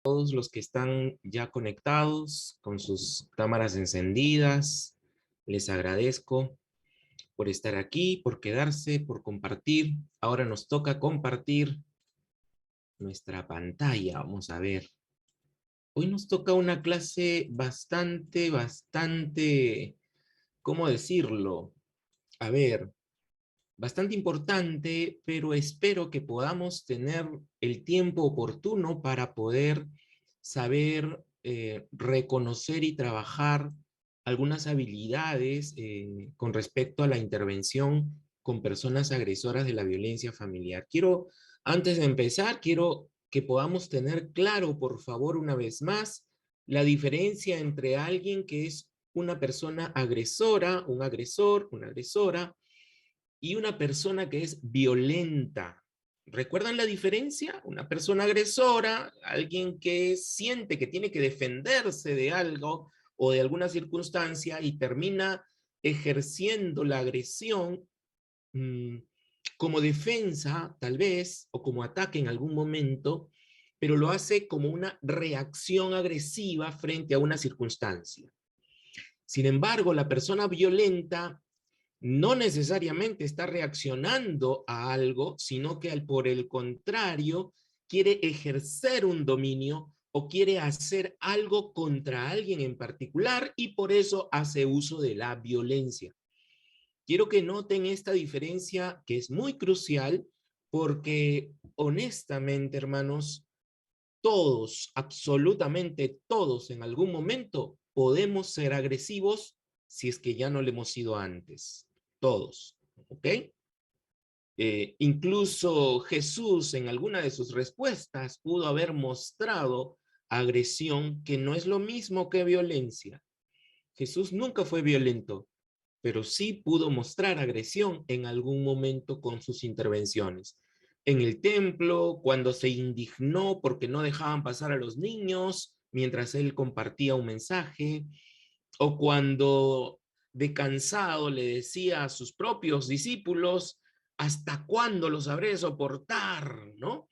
Todos los que están ya conectados con sus cámaras encendidas, les agradezco por estar aquí, por quedarse, por compartir. Ahora nos toca compartir nuestra pantalla. Vamos a ver. Hoy nos toca una clase bastante, ¿cómo decirlo? A ver, bastante importante, pero espero que podamos tener el tiempo oportuno para poder saber reconocer y trabajar algunas habilidades con respecto a la intervención con personas agresoras de la violencia familiar. Antes de empezar, quiero que podamos tener claro, por favor, una vez más, la diferencia entre alguien que es una persona agresora, un agresor, una agresora, y una persona que es violenta. ¿Recuerdan la diferencia? Una persona agresora, alguien que siente que tiene que defenderse de algo o de alguna circunstancia y termina ejerciendo la agresión mmm, como defensa, tal vez, o como ataque en algún momento, pero lo hace como una reacción agresiva frente a una circunstancia. Sin embargo, la persona violenta no necesariamente está reaccionando a algo, sino que por el contrario quiere ejercer un dominio o quiere hacer algo contra alguien en particular y por eso hace uso de la violencia. Quiero que noten esta diferencia que es muy crucial porque honestamente, hermanos, todos, absolutamente todos en algún momento podemos ser agresivos si es que ya no lo hemos sido antes. Todos, ¿ok? Incluso Jesús en alguna de sus respuestas pudo haber mostrado agresión que no es lo mismo que violencia. Jesús nunca fue violento, pero sí pudo mostrar agresión en algún momento con sus intervenciones. En el templo, cuando se indignó porque no dejaban pasar a los niños mientras él compartía un mensaje, o cuando de cansado le decía a sus propios discípulos, ¿hasta cuándo los habré de soportar? ¿No?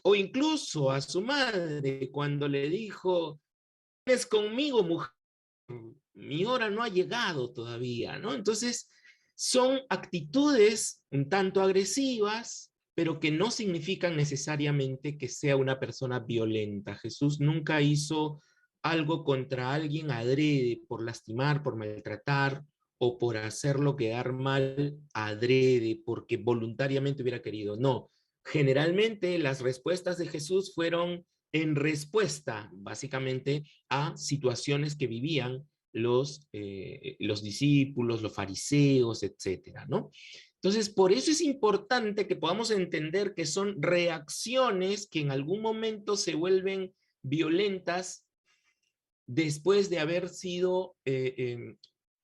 O incluso a su madre cuando le dijo, ¿vienes conmigo, mujer? Mi hora no ha llegado todavía, ¿no? Entonces, son actitudes un tanto agresivas, pero que no significan necesariamente que sea una persona violenta. Jesús nunca hizo algo contra alguien adrede, por lastimar, por maltratar o por hacerlo quedar mal adrede, porque voluntariamente hubiera querido. No, generalmente las respuestas de Jesús fueron en respuesta, básicamente, a situaciones que vivían los discípulos, los fariseos, etcétera, ¿no? Entonces, por eso es importante que podamos entender que son reacciones que en algún momento se vuelven violentas después de haber sido,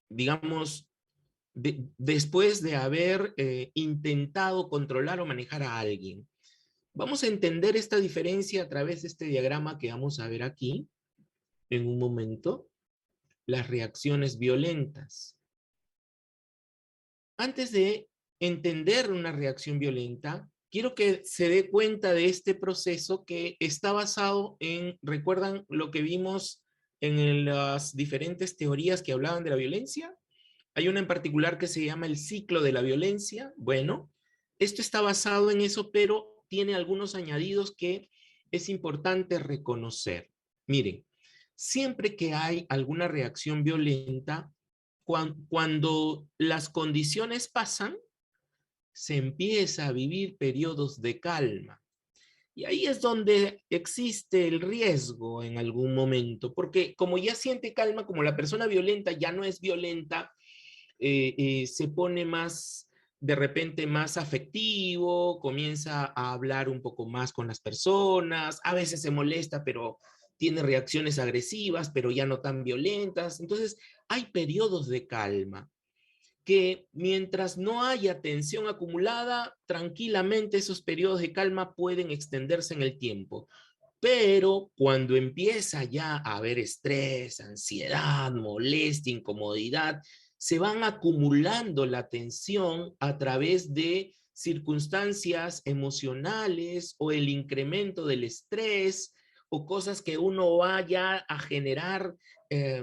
digamos, después de haber intentado controlar o manejar a alguien. Vamos a entender esta diferencia a través de este diagrama que vamos a ver aquí en un momento. Las reacciones violentas. Antes de entender una reacción violenta, quiero que se dé cuenta de este proceso que está basado en, ¿recuerdan lo que vimos en las diferentes teorías que hablaban de la violencia? Hay una en particular que se llama el ciclo de la violencia. Bueno, esto está basado en eso, pero tiene algunos añadidos que es importante reconocer. Miren, siempre que hay alguna reacción violenta, cuando las condiciones pasan, se empieza a vivir periodos de calma. Y ahí es donde existe el riesgo en algún momento, porque como ya siente calma, como la persona violenta ya no es violenta, se pone más, de repente más afectivo, comienza a hablar un poco más con las personas, a veces se molesta, pero tiene reacciones agresivas, pero ya no tan violentas. Entonces, hay periodos de calma que mientras no haya tensión acumulada, tranquilamente esos periodos de calma pueden extenderse en el tiempo. Pero cuando empieza ya a haber estrés, ansiedad, molestia, incomodidad, se van acumulando la tensión a través de circunstancias emocionales o el incremento del estrés o cosas que uno vaya a generar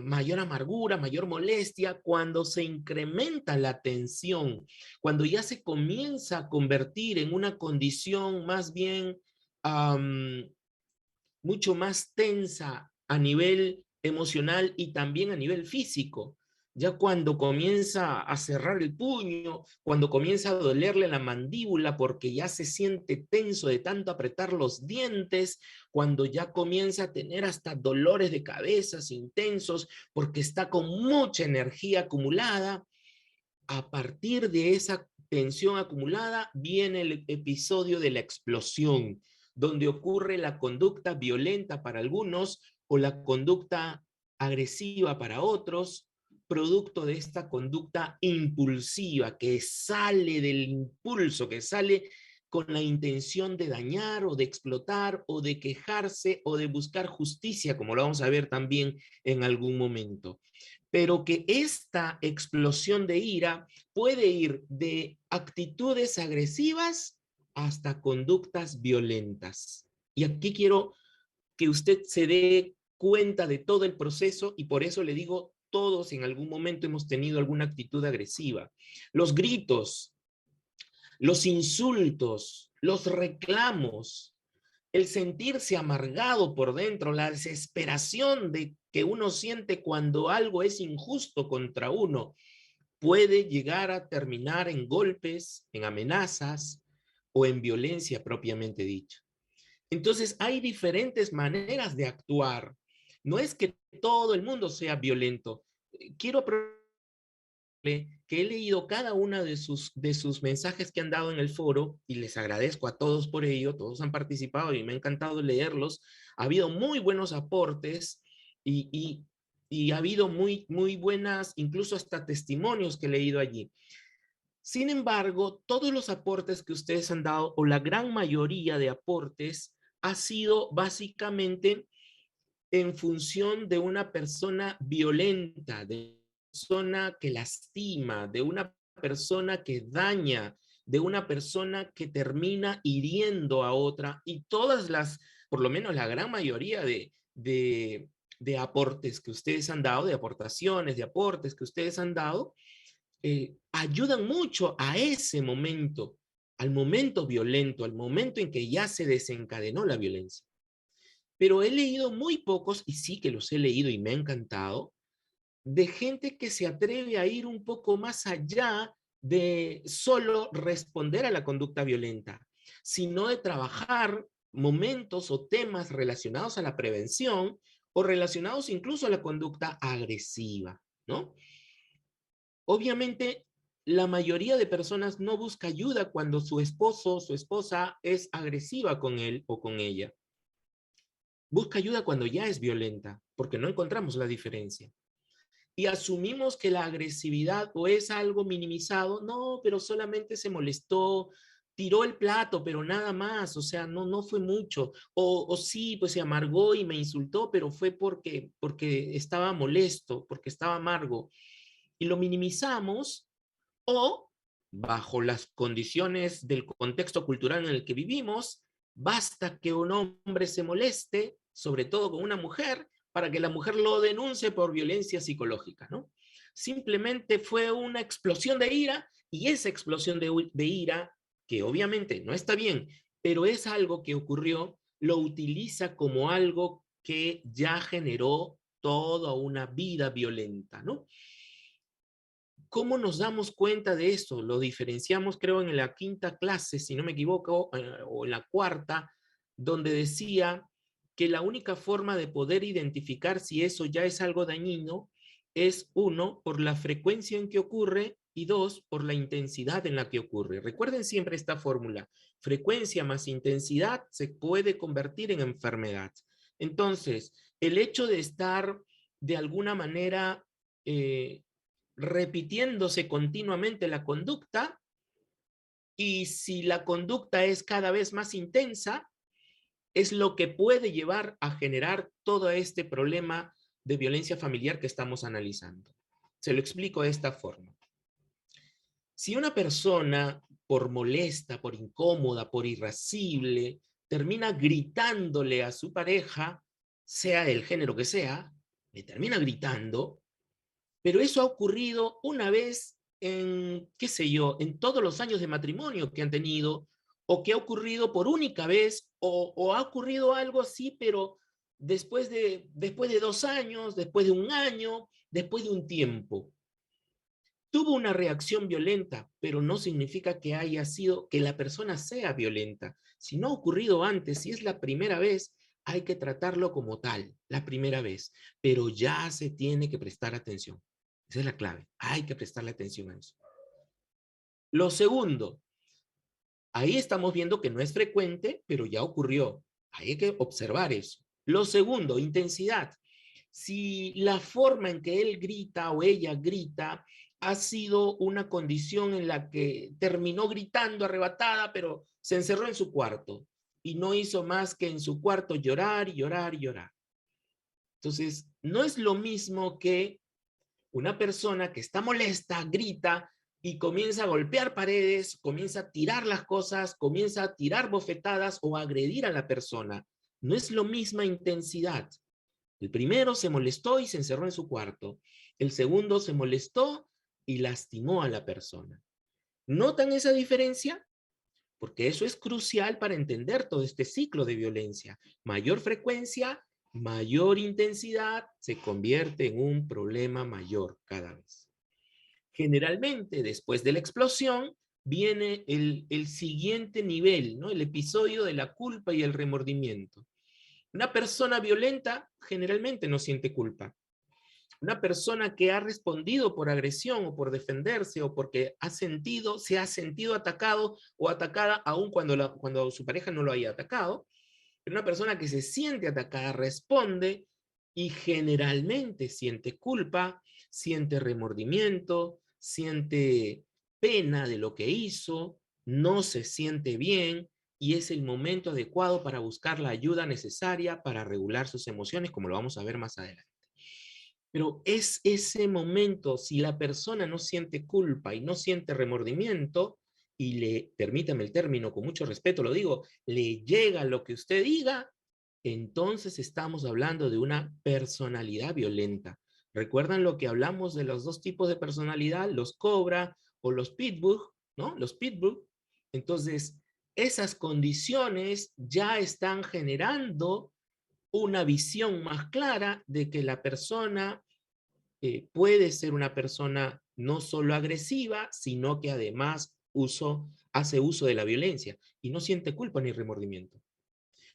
mayor amargura, mayor molestia, cuando se incrementa la tensión, cuando ya se comienza a convertir en una condición más bien mucho más tensa a nivel emocional y también a nivel físico. Ya cuando comienza a cerrar el puño, cuando comienza a dolerle la mandíbula porque ya se siente tenso de tanto apretar los dientes, cuando ya comienza a tener hasta dolores de cabeza intensos porque está con mucha energía acumulada, a partir de esa tensión acumulada viene el episodio de la explosión, donde ocurre la conducta violenta para algunos o la conducta agresiva para otros, producto de esta conducta impulsiva que sale del impulso, que sale con la intención de dañar o de explotar o de quejarse o de buscar justicia, como lo vamos a ver también en algún momento. Pero que esta explosión de ira puede ir de actitudes agresivas hasta conductas violentas. Y aquí quiero que usted se dé cuenta de todo el proceso y por eso le digo, todos en algún momento hemos tenido alguna actitud agresiva. Los gritos, los insultos, los reclamos, el sentirse amargado por dentro, la desesperación de que uno siente cuando algo es injusto contra uno, puede llegar a terminar en golpes, en amenazas o en violencia propiamente dicha. Entonces hay diferentes maneras de actuar. No es que todo el mundo sea violento. Quiero que he leído cada una de sus mensajes que han dado en el foro y les agradezco a todos por ello, todos han participado y me ha encantado leerlos. Ha habido muy buenos aportes y ha habido muy buenas, incluso hasta testimonios que he leído allí. Sin embargo, todos los aportes que ustedes han dado, o la gran mayoría de aportes, ha sido básicamente en función de una persona violenta, de una persona que lastima, de una persona que daña, de una persona que termina hiriendo a otra, y todas las, por lo menos la gran mayoría de aportes que ustedes han dado, de aportaciones, de aportes que ustedes han dado, ayudan mucho a ese momento, al momento violento, al momento en que ya se desencadenó la violencia. Pero he leído muy pocos, y sí que los he leído y me ha encantado, de gente que se atreve a ir un poco más allá de solo responder a la conducta violenta, sino de trabajar momentos o temas relacionados a la prevención o relacionados incluso a la conducta agresiva, ¿no? Obviamente, la mayoría de personas no busca ayuda cuando su esposo o su esposa es agresiva con él o con ella. Busca ayuda cuando ya es violenta, porque no encontramos la diferencia. Y asumimos que la agresividad o es algo minimizado, no, pero solamente se molestó, tiró el plato, pero nada más, o sea, no fue mucho. O sí, pues se amargó y me insultó, pero fue porque estaba molesto, porque estaba amargo. Y lo minimizamos o, bajo las condiciones del contexto cultural en el que vivimos, basta que un hombre se moleste, sobre todo con una mujer, para que la mujer lo denuncie por violencia psicológica, ¿no? Simplemente fue una explosión de ira y esa explosión de ira, que obviamente no está bien, pero es algo que ocurrió, lo utiliza como algo que ya generó toda una vida violenta, ¿no? ¿Cómo nos damos cuenta de esto? Lo diferenciamos, creo, en la quinta clase, si no me equivoco, o en la cuarta, donde decía que la única forma de poder identificar si eso ya es algo dañino es, uno, por la frecuencia en que ocurre y dos, por la intensidad en la que ocurre. Recuerden siempre esta fórmula. Frecuencia más intensidad se puede convertir en enfermedad. Entonces, el hecho de estar de alguna manera repitiéndose continuamente la conducta, y si la conducta es cada vez más intensa, es lo que puede llevar a generar todo este problema de violencia familiar que estamos analizando. Se lo explico de esta forma. Si una persona por molesta, por incómoda, por irascible, termina gritándole a su pareja, sea del género que sea, le termina gritando, pero eso ha ocurrido una vez en, qué sé yo, en todos los años de matrimonio que han tenido, o que ha ocurrido por única vez, o ha ocurrido algo así, pero después de 2 años, después de un año, después de un tiempo. Tuvo una reacción violenta, pero no significa que haya sido, que la persona sea violenta. Si no ha ocurrido antes, si es la primera vez, hay que tratarlo como tal, la primera vez, pero ya se tiene que prestar atención. Esa es la clave, hay que prestarle atención a eso. Lo segundo, ahí estamos viendo que no es frecuente, pero ya ocurrió. Hay que observar eso. Lo segundo, intensidad. Si la forma en que él grita o ella grita ha sido una condición en la que terminó gritando arrebatada, pero se encerró en su cuarto y no hizo más que en su cuarto llorar, llorar, llorar. Entonces, no es lo mismo que una persona que está molesta, grita y comienza a golpear paredes, comienza a tirar las cosas, comienza a tirar bofetadas o a agredir a la persona. No es la misma intensidad. El primero se molestó y se encerró en su cuarto. El segundo se molestó y lastimó a la persona. ¿Notan esa diferencia? Porque eso es crucial para entender todo este ciclo de violencia. Mayor frecuencia, mayor intensidad, se convierte en un problema mayor cada vez. Generalmente, después de la explosión, viene el siguiente nivel, ¿no? El episodio de la culpa y el remordimiento. Una persona violenta generalmente no siente culpa. Una persona que ha respondido por agresión o por defenderse o porque se ha sentido atacado o atacada aun cuando su pareja no lo haya atacado, pero una persona que se siente atacada responde y generalmente siente culpa, siente remordimiento, siente pena de lo que hizo, no se siente bien y es el momento adecuado para buscar la ayuda necesaria para regular sus emociones, como lo vamos a ver más adelante. Pero es ese momento, si la persona no siente culpa y no siente remordimiento, y permítame el término, con mucho respeto lo digo, le llega lo que usted diga, entonces estamos hablando de una personalidad violenta. ¿Recuerdan lo que hablamos de los dos tipos de personalidad, los cobra o los pitbull, ¿no? Los pitbull. Entonces, esas condiciones ya están generando una visión más clara de que la persona puede ser una persona no solo agresiva, sino que además hace uso de la violencia y no siente culpa ni remordimiento.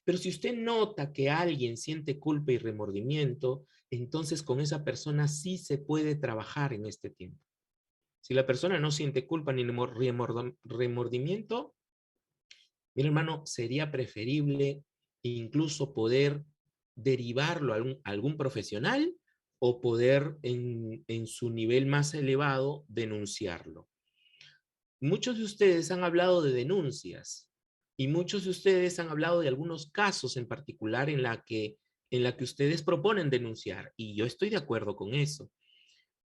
Pero si usted nota que alguien siente culpa y remordimiento, entonces con esa persona sí se puede trabajar en este tiempo. Si la persona no siente culpa ni remordimiento, mi hermano, sería preferible incluso poder derivarlo a algún profesional o poder en su nivel más elevado denunciarlo. Muchos de ustedes han hablado de denuncias y muchos de ustedes han hablado de algunos casos en particular en la que ustedes proponen denunciar y yo estoy de acuerdo con eso.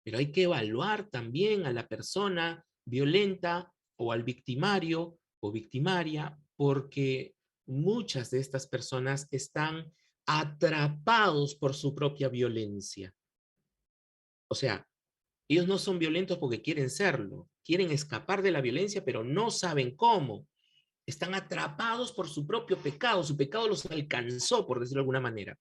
Pero hay que evaluar también a la persona violenta o al victimario o victimaria, porque muchas de estas personas están atrapados por su propia violencia. O sea, ellos no son violentos porque quieren serlo, quieren escapar de la violencia, pero no saben cómo. Están atrapados por su propio pecado, su pecado los alcanzó, por decirlo de alguna manera.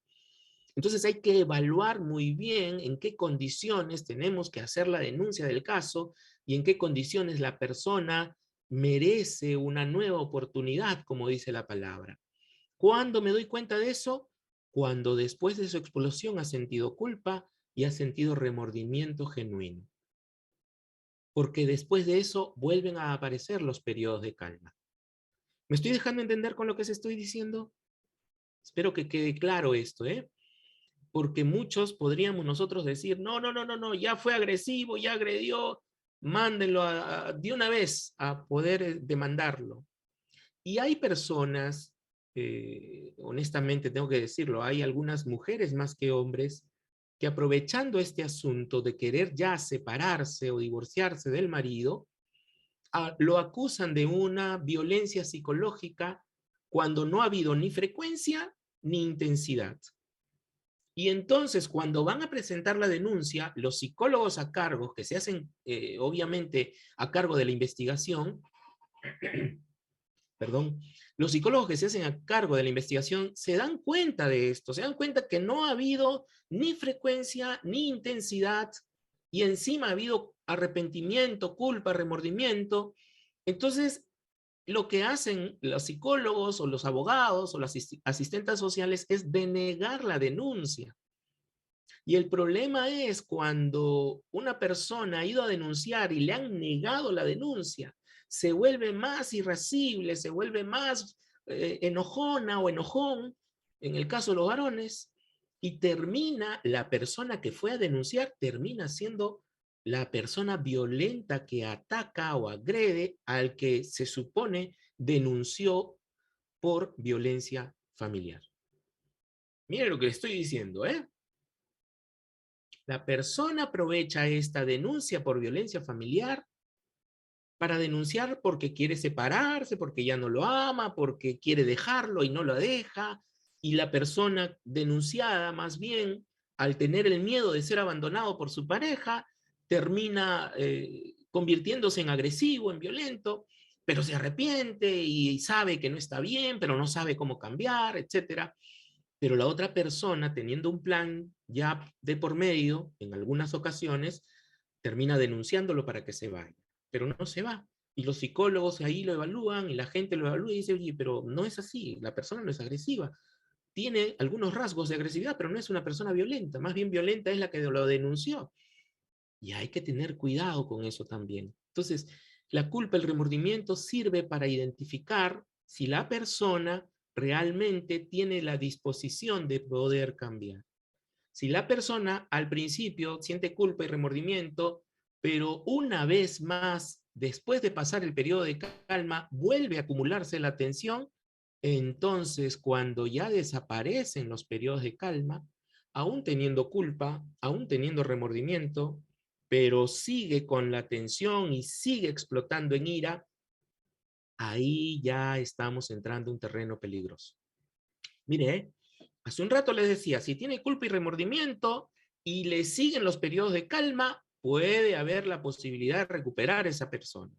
Entonces hay que evaluar muy bien en qué condiciones tenemos que hacer la denuncia del caso y en qué condiciones la persona merece una nueva oportunidad, como dice la palabra. ¿Cuándo me doy cuenta de eso? Cuando después de su explosión ha sentido culpa y ha sentido remordimiento genuino. Porque después de eso vuelven a aparecer los periodos de calma. ¿Me estoy dejando entender con lo que se estoy diciendo? Espero que quede claro esto, ¿eh? Porque muchos podríamos nosotros decir, no, no, no, no, no, ya fue agresivo, ya agredió, mándenlo de una vez a poder demandarlo. Y hay personas, honestamente tengo que decirlo, hay algunas mujeres más que hombres que aprovechando este asunto de querer ya separarse o divorciarse del marido, lo acusan de una violencia psicológica cuando no ha habido ni frecuencia ni intensidad. Y entonces, cuando van a presentar la denuncia, los psicólogos a cargo, que se hacen obviamente a cargo de la investigación, perdón, los psicólogos que se hacen a cargo de la investigación se dan cuenta de esto, se dan cuenta que no ha habido ni frecuencia ni intensidad y encima ha habido arrepentimiento, culpa, remordimiento. Entonces, lo que hacen los psicólogos o los abogados o las asistentes sociales es denegar la denuncia. Y el problema es cuando una persona ha ido a denunciar y le han negado la denuncia, se vuelve más irascible, se vuelve más enojona o enojón, en el caso de los varones, y termina la persona que fue a denunciar, termina siendo la persona violenta que ataca o agrede al que se supone denunció por violencia familiar. Miren lo que le estoy diciendo, ¿eh? La persona aprovecha esta denuncia por violencia familiar para denunciar porque quiere separarse, porque ya no lo ama, porque quiere dejarlo y no lo deja. Y la persona denunciada, más bien, al tener el miedo de ser abandonado por su pareja, termina convirtiéndose en agresivo, en violento, pero se arrepiente y sabe que no está bien, pero no sabe cómo cambiar, etcétera. Pero la otra persona, teniendo un plan ya de por medio, en algunas ocasiones, termina denunciándolo para que se vaya, pero no se va. Y los psicólogos ahí lo evalúan y la gente lo evalúa y dice, oye, pero no es así, la persona no es agresiva. Tiene algunos rasgos de agresividad, pero no es una persona violenta. Más bien violenta es la que lo denunció. Y hay que tener cuidado con eso también. Entonces, la culpa, el remordimiento sirve para identificar si la persona realmente tiene la disposición de poder cambiar. Si la persona al principio siente culpa y remordimiento, pero una vez más, después de pasar el periodo de calma, vuelve a acumularse la tensión, entonces cuando ya desaparecen los periodos de calma, aún teniendo culpa, aún teniendo remordimiento, pero sigue con la tensión y sigue explotando en ira, ahí ya estamos entrando en un terreno peligroso. Mire, hace un rato les decía, si tiene culpa y remordimiento y le siguen los periodos de calma, puede haber la posibilidad de recuperar a esa persona.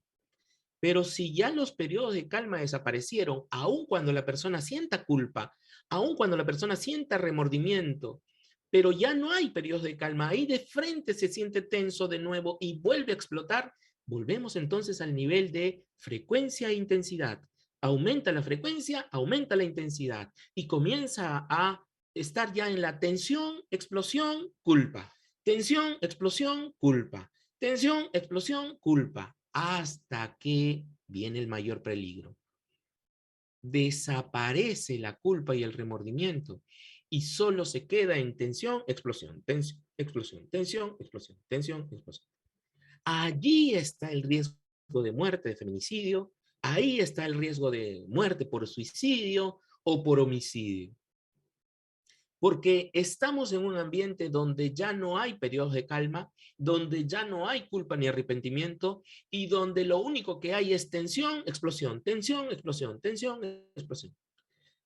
Pero si ya los periodos de calma desaparecieron, aun cuando la persona sienta culpa, aun cuando la persona sienta remordimiento, pero ya no hay periodos de calma, ahí de frente se siente tenso de nuevo y vuelve a explotar, volvemos entonces al nivel de frecuencia e intensidad. Aumenta la frecuencia, aumenta la intensidad y comienza a estar ya en la tensión, explosión, culpa. Tensión, explosión, culpa. Tensión, explosión, culpa. Hasta que viene el mayor peligro. Desaparece la culpa y el remordimiento y solo se queda en tensión, explosión, tensión, explosión, tensión, explosión, tensión, explosión. Allí está el riesgo de muerte, de feminicidio, ahí está el riesgo de muerte por suicidio o por homicidio. Porque estamos en un ambiente donde ya no hay periodos de calma, donde ya no hay culpa ni arrepentimiento y donde lo único que hay es tensión, explosión, tensión, explosión, tensión, explosión.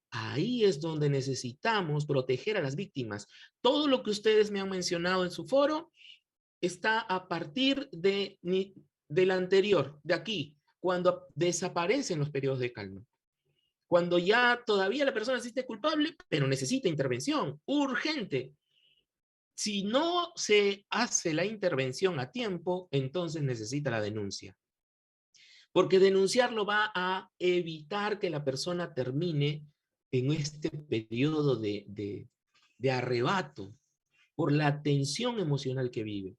Ahí es donde necesitamos proteger a las víctimas. Todo lo que ustedes me han mencionado en su foro está a partir del anterior, de aquí, cuando desaparecen los periodos de calma. Cuando ya todavía la persona se siente culpable, pero necesita intervención urgente. Si no se hace la intervención a tiempo, entonces necesita la denuncia. Porque denunciarlo va a evitar que la persona termine en este periodo de arrebato por la tensión emocional que vive.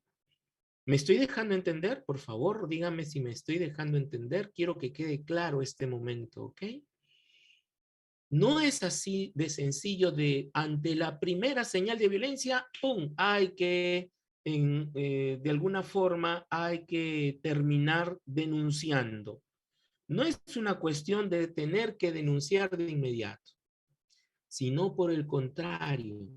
¿Me estoy dejando entender? Por favor, dígame si me estoy dejando entender. Quiero que quede claro este momento, ¿ok? No es así de sencillo de ante la primera señal de violencia, ¡pum! Hay que, de alguna forma, hay que terminar denunciando. No es una cuestión de tener que denunciar de inmediato, sino por el contrario,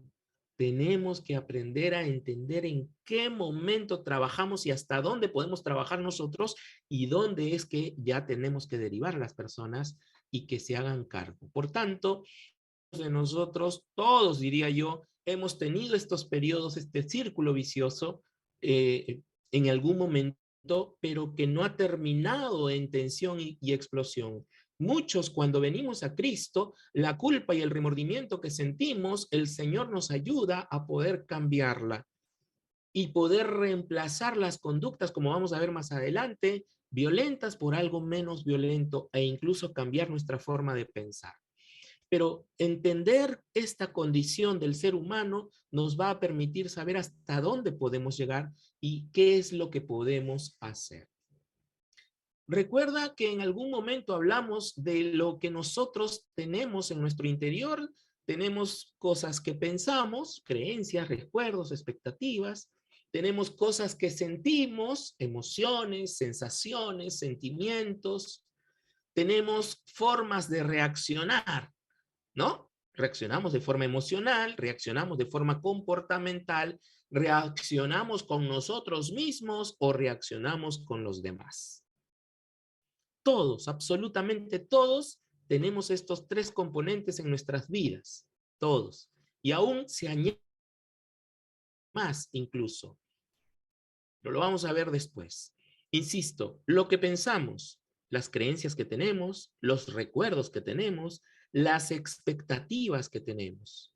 tenemos que aprender a entender en qué momento trabajamos y hasta dónde podemos trabajar nosotros y dónde es que ya tenemos que derivar a las personas y que se hagan cargo. Por tanto, de nosotros, todos diría yo, hemos tenido estos periodos, este círculo vicioso en algún momento, pero que no ha terminado en tensión y explosión. Muchos cuando venimos a Cristo, la culpa y el remordimiento que sentimos, el Señor nos ayuda a poder cambiarla y poder reemplazar las conductas, como vamos a ver más adelante, violentas por algo menos violento e incluso cambiar nuestra forma de pensar. Pero entender esta condición del ser humano nos va a permitir saber hasta dónde podemos llegar y qué es lo que podemos hacer. Recuerda que en algún momento hablamos de lo que nosotros tenemos en nuestro interior. Tenemos cosas que pensamos, creencias, recuerdos, expectativas. Tenemos cosas que sentimos, emociones, sensaciones, sentimientos. Tenemos formas de reaccionar, ¿no? Reaccionamos de forma emocional, reaccionamos de forma comportamental, reaccionamos con nosotros mismos o reaccionamos con los demás. Todos, absolutamente todos, tenemos estos tres componentes en nuestras vidas. Todos. Y aún se añade más incluso. Pero lo vamos a ver después. Insisto, lo que pensamos, las creencias que tenemos, los recuerdos que tenemos, las expectativas que tenemos,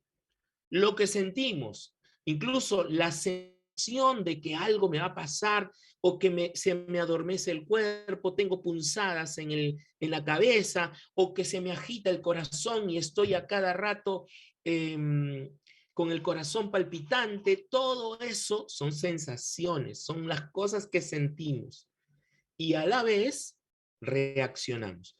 lo que sentimos, incluso la sensación de que algo me va a pasar o que se me adormece el cuerpo, tengo punzadas en la cabeza o que se me agita el corazón y estoy a cada rato con el corazón palpitante. Todo eso son sensaciones, son las cosas que sentimos y a la vez reaccionamos.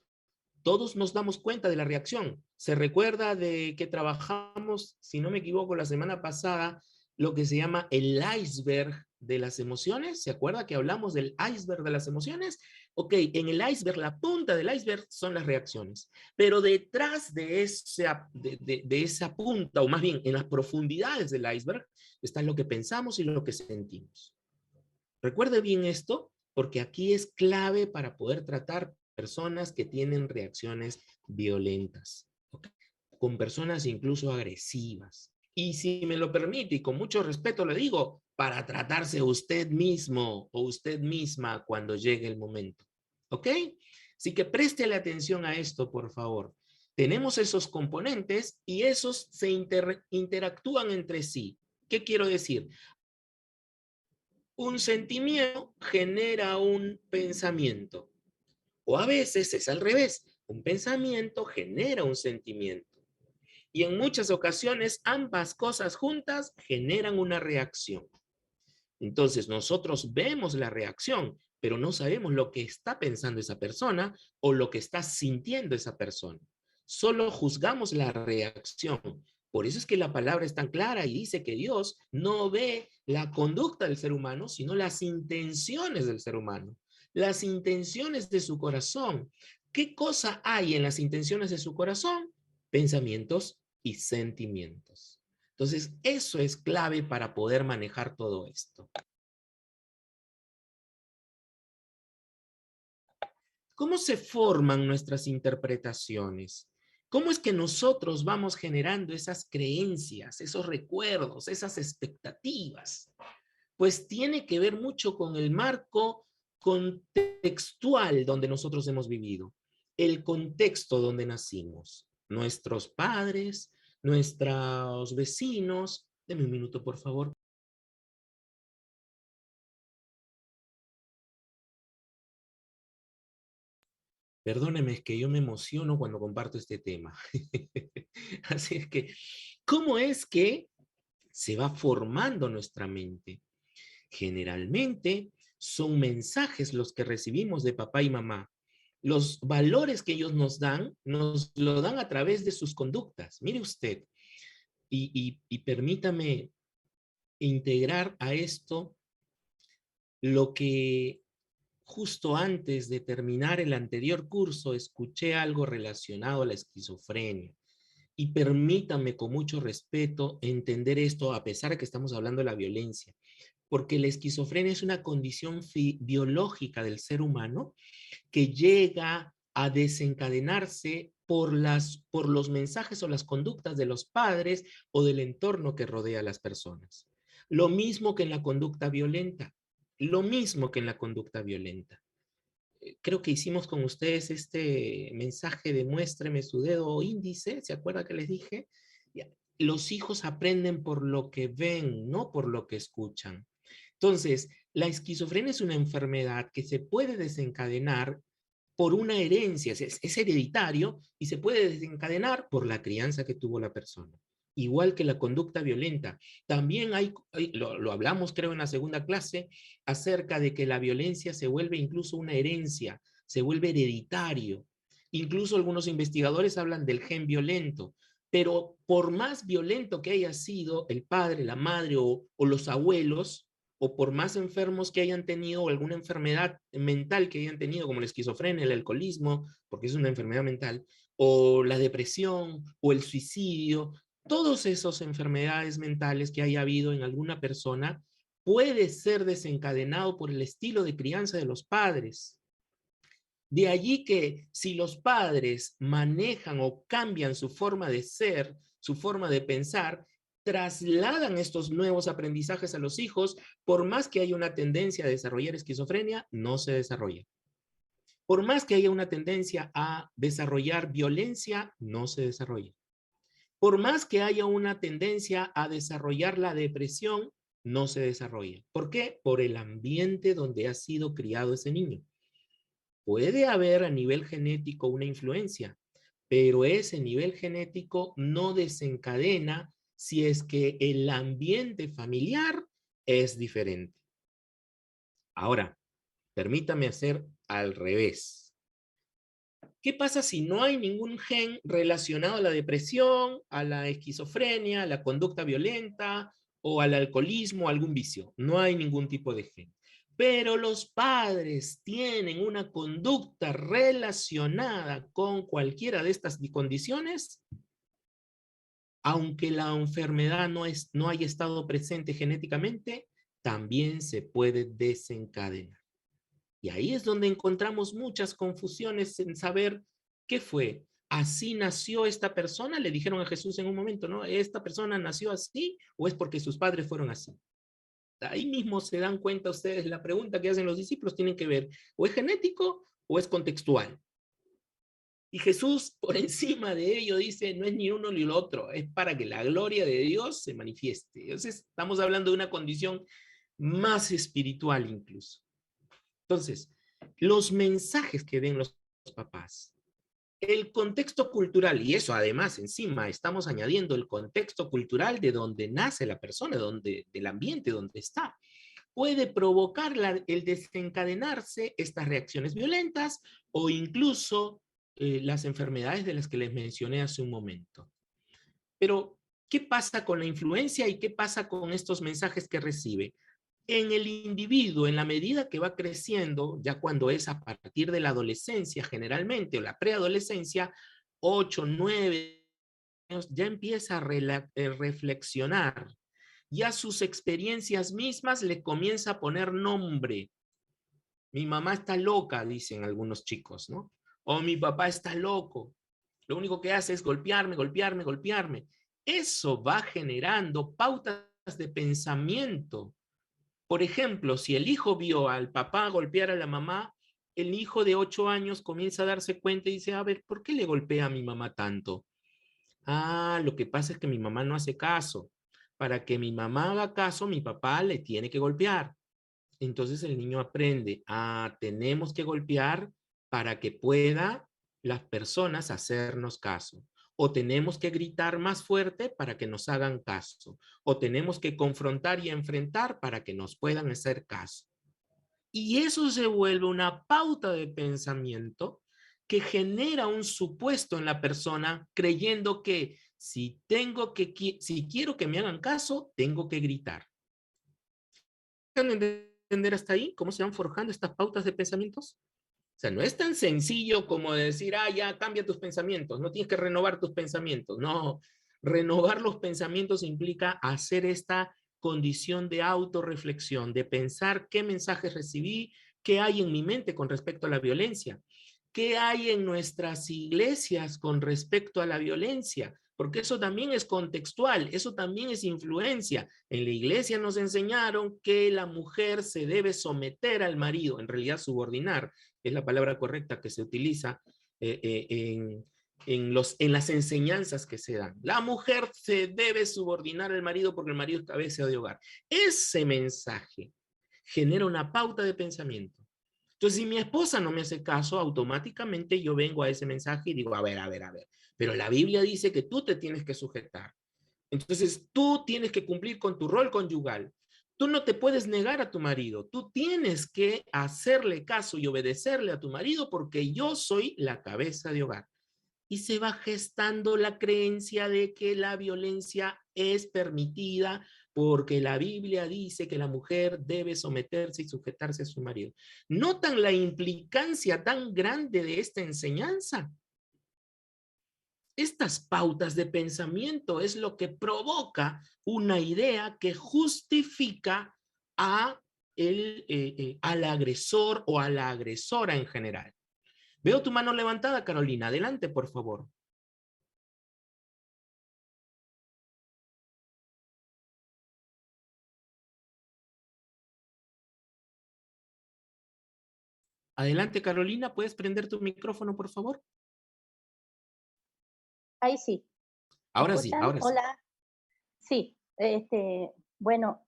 Todos nos damos cuenta de la reacción. Se recuerda de que trabajamos, si no me equivoco, la semana pasada, lo que se llama el iceberg de las emociones. ¿Se acuerda que hablamos del iceberg de las emociones? Ok, en el iceberg, la punta del iceberg son las reacciones, pero detrás de esa punta, o más bien en las profundidades del iceberg, está lo que pensamos y lo que sentimos. Recuerde bien esto, porque aquí es clave para poder tratar personas que tienen reacciones violentas, ¿okay? Con personas incluso agresivas. Y si me lo permite, y con mucho respeto le digo, para tratarse usted mismo o usted misma cuando llegue el momento. ¿Ok? Así que préstele atención a esto, por favor. Tenemos esos componentes y esos se interactúan entre sí. ¿Qué quiero decir? Un sentimiento genera un pensamiento. O a veces es al revés. Un pensamiento genera un sentimiento. Y en muchas ocasiones ambas cosas juntas generan una reacción. Entonces nosotros vemos la reacción, pero no sabemos lo que está pensando esa persona o lo que está sintiendo esa persona. Solo juzgamos la reacción. Por eso es que la palabra es tan clara y dice que Dios no ve la conducta del ser humano, sino las intenciones del ser humano, las intenciones de su corazón. ¿Qué cosa hay en las intenciones de su corazón? Pensamientos y sentimientos. Entonces, eso es clave para poder manejar todo esto. ¿Cómo se forman nuestras interpretaciones? ¿Cómo es que nosotros vamos generando esas creencias, esos recuerdos, esas expectativas? Pues tiene que ver mucho con el marco contextual donde nosotros hemos vivido, el contexto donde nacimos, nuestros padres, nuestros vecinos. Deme un minuto, por favor. Perdóneme, es que yo me emociono cuando comparto este tema. Así es que, ¿cómo es que se va formando nuestra mente? Generalmente son mensajes los que recibimos de papá y mamá. Los valores que ellos nos lo dan a través de sus conductas. Mire usted, y permítame integrar a esto lo que justo antes de terminar el anterior curso escuché algo relacionado a la esquizofrenia. Y permítanme con mucho respeto entender esto a pesar de que estamos hablando de la violencia, porque la esquizofrenia es una condición biológica del ser humano que llega a desencadenarse por los mensajes o las conductas de los padres o del entorno que rodea a las personas. Lo mismo que en la conducta violenta, lo mismo que en la conducta violenta. Creo que hicimos con ustedes este mensaje de muéstreme su dedo índice, ¿se acuerda que les dije? Los hijos aprenden por lo que ven, no por lo que escuchan. Entonces, la esquizofrenia es una enfermedad que se puede desencadenar por una herencia, es hereditario y se puede desencadenar por la crianza que tuvo la persona. Igual que la conducta violenta. También lo hablamos creo en la segunda clase, acerca de que la violencia se vuelve incluso una herencia, se vuelve hereditario. Incluso algunos investigadores hablan del gen violento, pero por más violento que haya sido el padre, la madre o los abuelos, o por más enfermos que hayan tenido o alguna enfermedad mental que hayan tenido, como la esquizofrenia, el alcoholismo, porque es una enfermedad mental, o la depresión, o el suicidio, todas esas enfermedades mentales que haya habido en alguna persona, puede ser desencadenado por el estilo de crianza de los padres. De allí que si los padres manejan o cambian su forma de ser, su forma de pensar, trasladan estos nuevos aprendizajes a los hijos, por más que haya una tendencia a desarrollar esquizofrenia, no se desarrolla. Por más que haya una tendencia a desarrollar violencia, no se desarrolla. Por más que haya una tendencia a desarrollar la depresión, no se desarrolla. ¿Por qué? Por el ambiente donde ha sido criado ese niño. Puede haber a nivel genético una influencia, pero ese nivel genético no desencadena si es que el ambiente familiar es diferente. Ahora, permítame hacer al revés. ¿Qué pasa si no hay ningún gen relacionado a la depresión, a la esquizofrenia, a la conducta violenta o al alcoholismo, algún vicio? No hay ningún tipo de gen. Pero los padres tienen una conducta relacionada con cualquiera de estas condiciones, aunque la enfermedad no haya estado presente genéticamente, también se puede desencadenar. Y ahí es donde encontramos muchas confusiones en saber qué fue. ¿Así nació esta persona? Le dijeron a Jesús en un momento, ¿no? ¿Esta persona nació así o es porque sus padres fueron así? Ahí mismo se dan cuenta ustedes, la pregunta que hacen los discípulos tienen que ver, o es genético o es contextual. Y Jesús por encima de ello dice, no es ni uno ni lo otro, es para que la gloria de Dios se manifieste. Entonces estamos hablando de una condición más espiritual incluso. Entonces, los mensajes que den los papás, el contexto cultural, y eso además encima estamos añadiendo el contexto cultural de donde nace la persona, del ambiente donde está, puede provocar el desencadenarse estas reacciones violentas o incluso las enfermedades de las que les mencioné hace un momento. Pero, ¿qué pasa con la influencia y qué pasa con estos mensajes que recibe? En el individuo, en la medida que va creciendo, ya cuando es a partir de la adolescencia generalmente, o la preadolescencia, 8, 9 años, ya empieza a reflexionar. Ya sus experiencias mismas le comienza a poner nombre. Mi mamá está loca, dicen algunos chicos, ¿no? O mi papá está loco. Lo único que hace es golpearme, golpearme, golpearme. Eso va generando pautas de pensamiento. Por ejemplo, si el hijo vio al papá golpear a la mamá, el hijo de 8 años comienza a darse cuenta y dice, a ver, ¿por qué le golpea a mi mamá tanto? Ah, lo que pasa es que mi mamá no hace caso. Para que mi mamá haga caso, mi papá le tiene que golpear. Entonces el niño aprende, tenemos que golpear para que pueda las personas hacernos caso. O tenemos que gritar más fuerte para que nos hagan caso. O tenemos que confrontar y enfrentar para que nos puedan hacer caso. Y eso se vuelve una pauta de pensamiento que genera un supuesto en la persona creyendo que si quiero que me hagan caso, tengo que gritar. ¿Pueden entender hasta ahí cómo se van forjando estas pautas de pensamientos? O sea, no es tan sencillo como decir, ah, ya cambia tus pensamientos, no tienes que renovar tus pensamientos. No, renovar los pensamientos implica hacer esta condición de autorreflexión, de pensar qué mensajes recibí, qué hay en mi mente con respecto a la violencia, qué hay en nuestras iglesias con respecto a la violencia, porque eso también es contextual, eso también es influencia. En la iglesia nos enseñaron que la mujer se debe someter al marido, en realidad subordinar, es la palabra correcta que se utiliza en las enseñanzas que se dan. La mujer se debe subordinar al marido porque el marido es cabeza de hogar. Ese mensaje genera una pauta de pensamiento. Entonces, si mi esposa no me hace caso, automáticamente yo vengo a ese mensaje y digo, a ver, pero la Biblia dice que tú te tienes que sujetar. Entonces, tú tienes que cumplir con tu rol conyugal. Tú no te puedes negar a tu marido. Tú tienes que hacerle caso y obedecerle a tu marido porque yo soy la cabeza de hogar. Y se va gestando la creencia de que la violencia es permitida porque la Biblia dice que la mujer debe someterse y sujetarse a su marido. ¿Notan la implicancia tan grande de esta enseñanza? Estas pautas de pensamiento es lo que provoca una idea que justifica a al agresor o a la agresora en general. Veo tu mano levantada, Carolina. Adelante, por favor. Adelante, Carolina. ¿Puedes prender tu micrófono, por favor? Ahí sí. ¿Me Ahora sí, escuchan? ahora sí. Hola. Sí, bueno,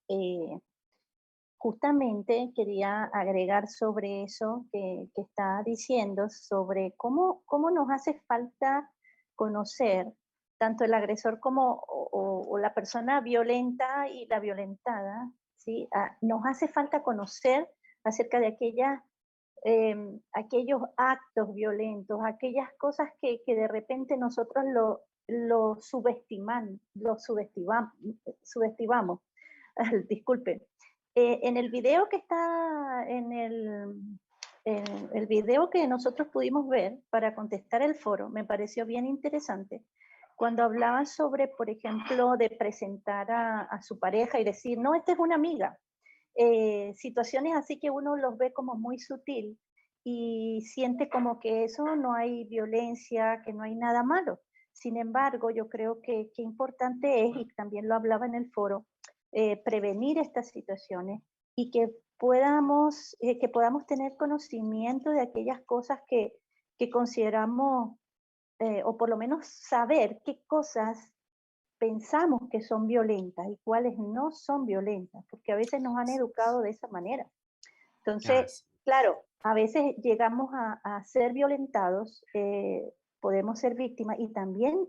justamente quería agregar sobre eso que está diciendo, sobre cómo nos hace falta conocer tanto el agresor como o la persona violenta y la violentada, ¿sí? Nos hace falta conocer acerca de aquellos actos violentos, aquellas cosas que de repente nosotros subestimamos. Disculpe. En el video que está en el video que nosotros pudimos ver para contestar el foro, me pareció bien interesante cuando hablaban sobre, por ejemplo, de presentar a su pareja y decir, no, esta es una amiga. Situaciones así que uno los ve como muy sutil y siente como que eso no hay violencia, que no hay nada malo. Sin embargo, yo creo que importante es, y también lo hablaba en el foro, prevenir estas situaciones y que podamos tener conocimiento de aquellas cosas que consideramos, o por lo menos saber qué cosas pensamos que son violentas y cuáles no son violentas, porque a veces nos han educado de esa manera. Entonces, Así. claro, a veces llegamos a ser violentados, podemos ser víctimas y también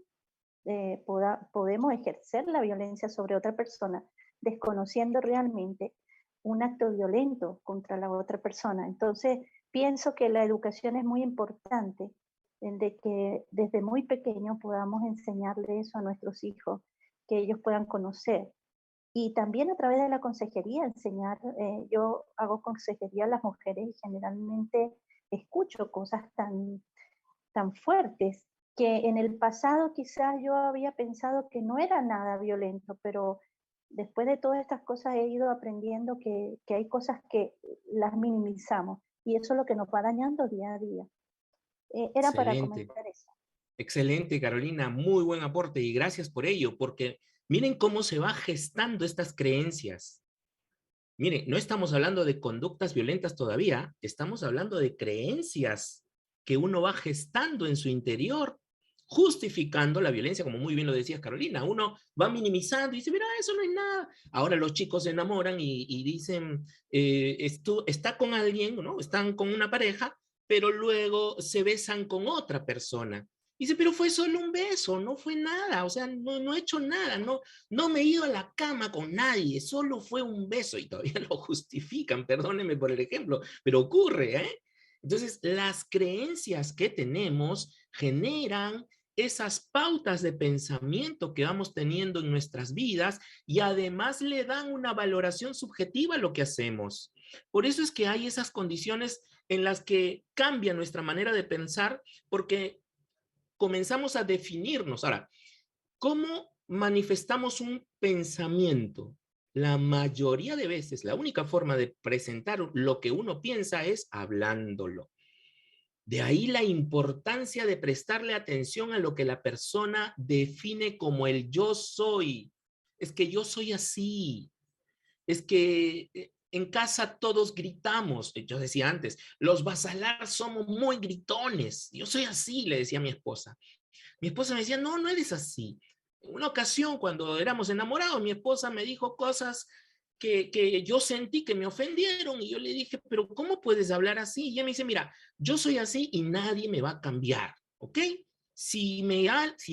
podemos ejercer la violencia sobre otra persona desconociendo realmente un acto violento contra la otra persona. Entonces, pienso que la educación es muy importante, en de que desde muy pequeño podamos enseñarle eso a nuestros hijos, que ellos puedan conocer. Y también a través de la consejería, enseñar, yo hago consejería a las mujeres y generalmente escucho cosas tan fuertes que en el pasado quizás yo había pensado que no era nada violento, pero después de todas estas cosas he ido aprendiendo que hay cosas que las minimizamos y eso es lo que nos va dañando día a día. Era para Excelente. comentar eso. Excelente, Carolina. Muy buen aporte y gracias por ello, porque miren cómo se va gestando estas creencias. Miren, no estamos hablando de conductas violentas todavía, estamos hablando de creencias que uno va gestando en su interior, justificando la violencia, como muy bien lo decías, Carolina. Uno va minimizando y dice, mira, eso no es nada. Ahora los chicos se enamoran y dicen, está con alguien, ¿no? Están con una pareja, pero luego se besan con otra persona. Dice, pero fue solo un beso, no fue nada, o sea, no he hecho nada, no me he ido a la cama con nadie, solo fue un beso y todavía lo justifican, perdónenme por el ejemplo, pero ocurre, ¿eh? Entonces, las creencias que tenemos generan esas pautas de pensamiento que vamos teniendo en nuestras vidas y además le dan una valoración subjetiva a lo que hacemos. Por eso es que hay esas condiciones en las que cambia nuestra manera de pensar porque comenzamos a definirnos. Ahora, ¿cómo manifestamos un pensamiento? La mayoría de veces, la única forma de presentar lo que uno piensa es hablándolo. De ahí la importancia de prestarle atención a lo que la persona define como el yo soy. Es que yo soy así. Es que en casa todos gritamos. Yo decía antes, los Basalar somos muy gritones. Yo soy así, le decía a mi esposa. Mi esposa me decía, no, no eres así. En una ocasión, cuando éramos enamorados, mi esposa me dijo cosas que yo sentí que me ofendieron y yo le dije, pero ¿cómo puedes hablar así? Y ella me dice, mira, yo soy así y nadie me va a cambiar, ¿ok? Si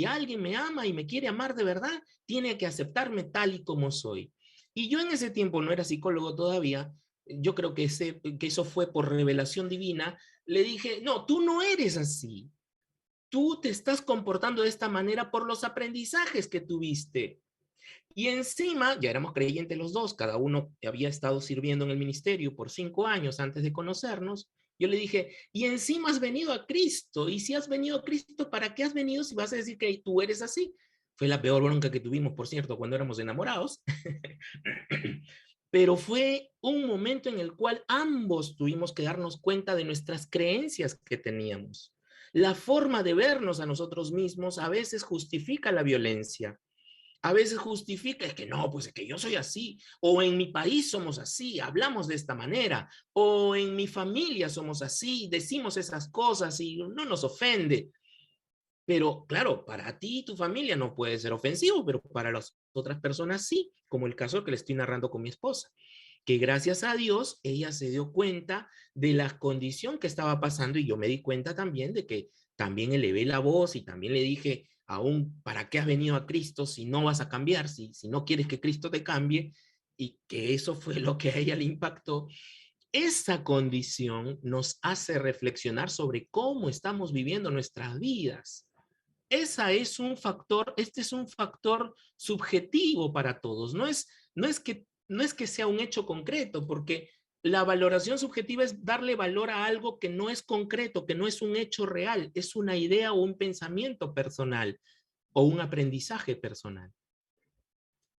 alguien me ama y me quiere amar de verdad, tiene que aceptarme tal y como soy. Y yo en ese tiempo no era psicólogo todavía, yo creo que eso fue por revelación divina, le dije, no, tú no eres así, tú te estás comportando de esta manera por los aprendizajes que tuviste. Y encima, ya éramos creyentes los dos, cada uno había estado sirviendo en el ministerio por 5 años antes de conocernos. Yo le dije, y encima has venido a Cristo, y si has venido a Cristo, ¿para qué has venido si vas a decir que tú eres así? Fue la peor bronca que tuvimos, por cierto, cuando éramos enamorados. Pero fue un momento en el cual ambos tuvimos que darnos cuenta de nuestras creencias que teníamos. La forma de vernos a nosotros mismos a veces justifica la violencia, a veces justifica, es que no, pues es que yo soy así, o en mi país somos así, hablamos de esta manera, o en mi familia somos así, decimos esas cosas y no nos ofende. Pero claro, para ti y tu familia no puede ser ofensivo, pero para las otras personas sí, como el caso que le estoy narrando con mi esposa, que gracias a Dios ella se dio cuenta de la condición que estaba pasando y yo me di cuenta también de que también elevé la voz y también le dije, aún, ¿para qué has venido a Cristo si no vas a cambiar, si no quieres que Cristo te cambie? Y que eso fue lo que a ella le impactó. Esa condición nos hace reflexionar sobre cómo estamos viviendo nuestras vidas. Este es un factor subjetivo para todos, no es que sea un hecho concreto, porque la valoración subjetiva es darle valor a algo que no es concreto, que no es un hecho real, es una idea o un pensamiento personal o un aprendizaje personal.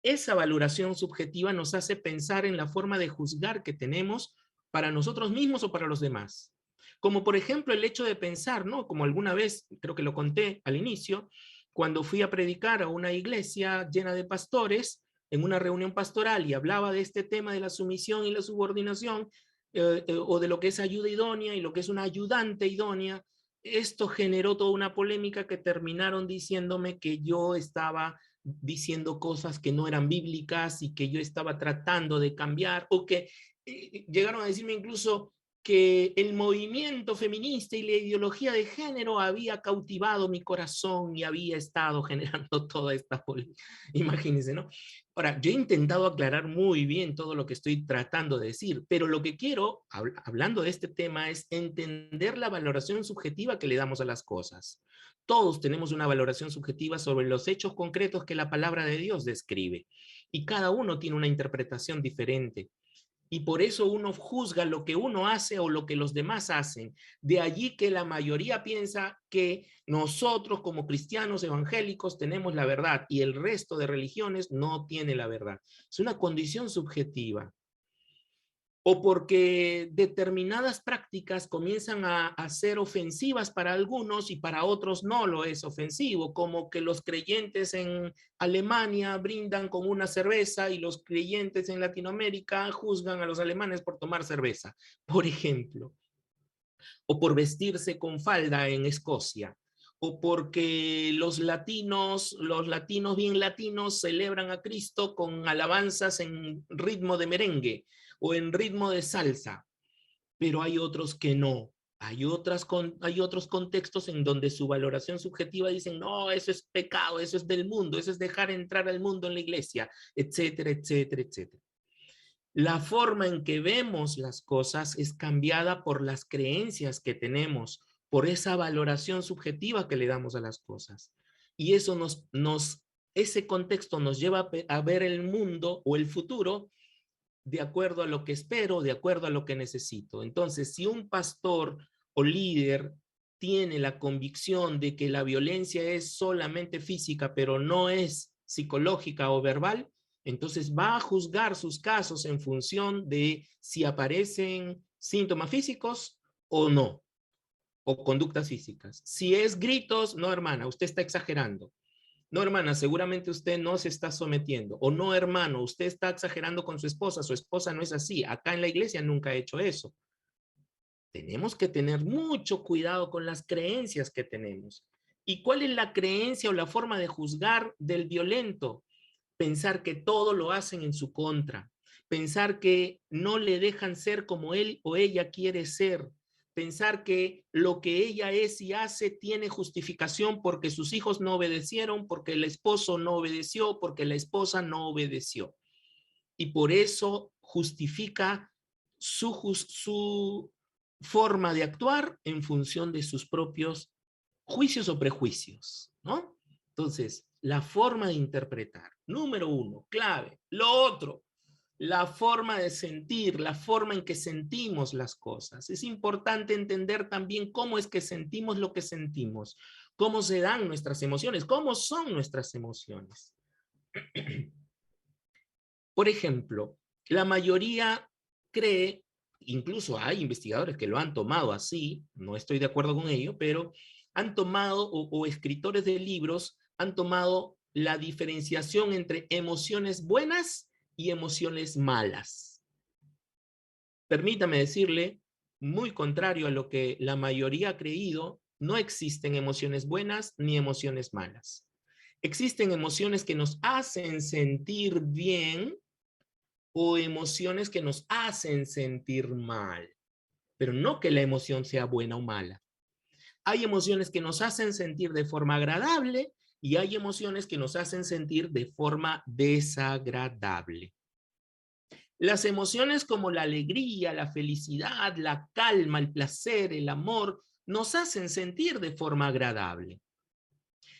Esa valoración subjetiva nos hace pensar en la forma de juzgar que tenemos para nosotros mismos o para los demás. Como por ejemplo el hecho de pensar, ¿no? Como alguna vez, creo que lo conté al inicio, cuando fui a predicar a una iglesia llena de pastores, en una reunión pastoral y hablaba de este tema de la sumisión y la subordinación, o de lo que es ayuda idónea y lo que es una ayudante idónea, esto generó toda una polémica que terminaron diciéndome que yo estaba diciendo cosas que no eran bíblicas y que yo estaba tratando de cambiar, o que llegaron a decirme incluso que el movimiento feminista y la ideología de género había cautivado mi corazón y había estado generando toda esta polémica. Imagínense, ¿no? Ahora, yo he intentado aclarar muy bien todo lo que estoy tratando de decir, pero lo que quiero, hablando de este tema, es entender la valoración subjetiva que le damos a las cosas. Todos tenemos una valoración subjetiva sobre los hechos concretos que la palabra de Dios describe, y cada uno tiene una interpretación diferente. Y por eso uno juzga lo que uno hace o lo que los demás hacen. De allí que la mayoría piensa que nosotros como cristianos evangélicos tenemos la verdad y el resto de religiones no tiene la verdad. Es una condición subjetiva. O porque determinadas prácticas comienzan a ser ofensivas para algunos y para otros no lo es ofensivo, como que los creyentes en Alemania brindan con una cerveza y los creyentes en Latinoamérica juzgan a los alemanes por tomar cerveza, por ejemplo, o por vestirse con falda en Escocia, o porque los latinos bien latinos celebran a Cristo con alabanzas en ritmo de merengue o en ritmo de salsa, pero hay otros que no. Hay otros contextos en donde su valoración subjetiva dicen, no, eso es pecado, eso es del mundo, eso es dejar entrar al mundo en la iglesia, etcétera, etcétera, etcétera. La forma en que vemos las cosas es cambiada por las creencias que tenemos, por esa valoración subjetiva que le damos a las cosas. Y eso ese contexto nos lleva a ver el mundo o el futuro de acuerdo a lo que espero, de acuerdo a lo que necesito. Entonces, si un pastor o líder tiene la convicción de que la violencia es solamente física, pero no es psicológica o verbal, entonces va a juzgar sus casos en función de si aparecen síntomas físicos o no, o conductas físicas. Si es gritos, no, hermana, usted está exagerando. No, hermana, seguramente usted no se está sometiendo. O no, hermano, usted está exagerando con su esposa no es así. Acá en la iglesia nunca ha hecho eso. Tenemos que tener mucho cuidado con las creencias que tenemos. ¿Y cuál es la creencia o la forma de juzgar del violento? Pensar que todo lo hacen en su contra, pensar que no le dejan ser como él o ella quiere ser, pensar que lo que ella es y hace tiene justificación porque sus hijos no obedecieron, porque el esposo no obedeció, porque la esposa no obedeció. Y por eso justifica su forma de actuar en función de sus propios juicios o prejuicios, ¿no? Entonces, la forma de interpretar, número uno, clave. Lo otro, la forma de sentir, la forma en que sentimos las cosas. Es importante entender también cómo es que sentimos lo que sentimos, cómo se dan nuestras emociones, cómo son nuestras emociones. Por ejemplo, la mayoría cree, incluso hay investigadores que lo han tomado así, no estoy de acuerdo con ello, pero han tomado, o escritores de libros, han tomado la diferenciación entre emociones buenas y emociones malas. Permítame decirle, muy contrario a lo que la mayoría ha creído, no existen emociones buenas ni emociones malas. Existen emociones que nos hacen sentir bien o emociones que nos hacen sentir mal, pero no que la emoción sea buena o mala. Hay emociones que nos hacen sentir de forma agradable y hay emociones que nos hacen sentir de forma desagradable. Las emociones como la alegría, la felicidad, la calma, el placer, el amor, nos hacen sentir de forma agradable.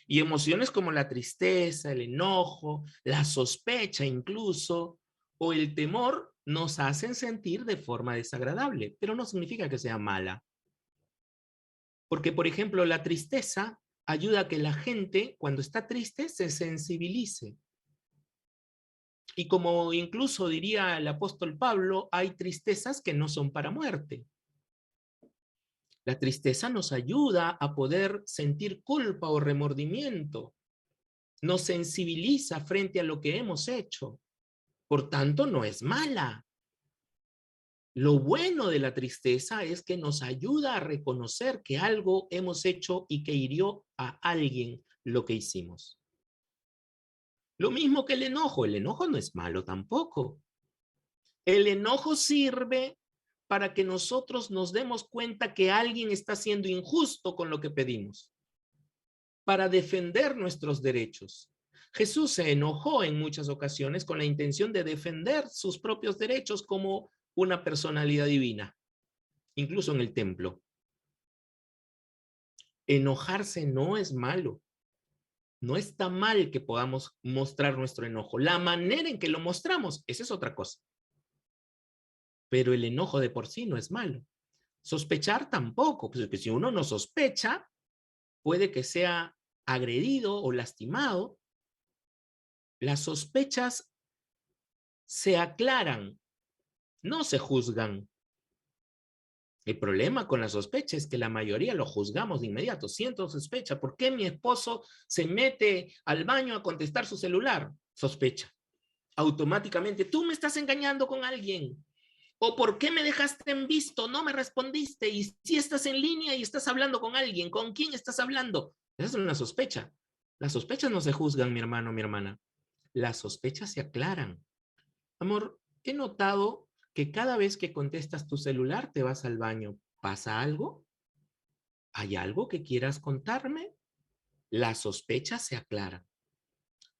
Y emociones como la tristeza, el enojo, la sospecha incluso, o el temor, nos hacen sentir de forma desagradable, pero no significa que sea mala. Porque, por ejemplo, la tristeza ayuda a que la gente, cuando está triste, se sensibilice. Y como incluso diría el apóstol Pablo, hay tristezas que no son para muerte. La tristeza nos ayuda a poder sentir culpa o remordimiento. Nos sensibiliza frente a lo que hemos hecho. Por tanto, no es mala. Lo bueno de la tristeza es que nos ayuda a reconocer que algo hemos hecho y que hirió a alguien lo que hicimos. Lo mismo que el enojo no es malo tampoco. El enojo sirve para que nosotros nos demos cuenta que alguien está siendo injusto con lo que pedimos, para defender nuestros derechos. Jesús se enojó en muchas ocasiones con la intención de defender sus propios derechos como una personalidad divina, incluso en el templo. Enojarse no es malo. No está mal que podamos mostrar nuestro enojo. La manera en que lo mostramos, esa es otra cosa. Pero el enojo de por sí no es malo. Sospechar tampoco, porque si uno no sospecha, puede que sea agredido o lastimado. Las sospechas se aclaran, no se juzgan. El problema con la sospecha es que la mayoría lo juzgamos de inmediato. Siento sospecha. ¿Por qué mi esposo se mete al baño a contestar su celular? Sospecha. Automáticamente, tú me estás engañando con alguien. ¿O por qué me dejaste en visto? No me respondiste. Y si estás en línea y estás hablando con alguien, ¿con quién estás hablando? Esa es una sospecha. Las sospechas no se juzgan, mi hermano, mi hermana. Las sospechas se aclaran. Amor, he notado que cada vez que contestas tu celular te vas al baño. ¿Pasa algo? ¿Hay algo que quieras contarme? Las sospechas se aclaran.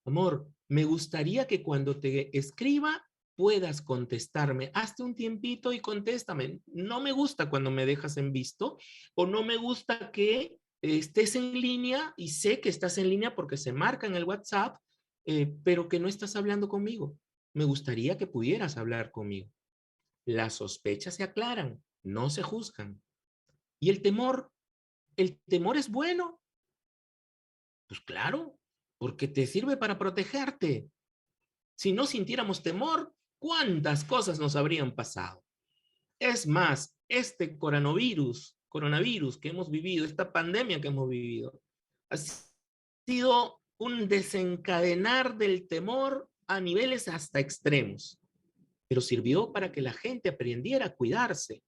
Amor, me gustaría que cuando te escriba puedas contestarme. Hazte un tiempito y contéstame. No me gusta cuando me dejas en visto o no me gusta que estés en línea y sé que estás en línea porque se marca en el WhatsApp, pero que no estás hablando conmigo. Me gustaría que pudieras hablar conmigo. Las sospechas se aclaran, no se juzgan. ¿Y el temor es bueno? Pues claro, porque te sirve para protegerte. Si no sintiéramos temor, ¿cuántas cosas nos habrían pasado? Es más, este coronavirus que hemos vivido, esta pandemia que hemos vivido, ha sido un desencadenar del temor a niveles hasta extremos, pero sirvió para que la gente aprendiera a cuidarse,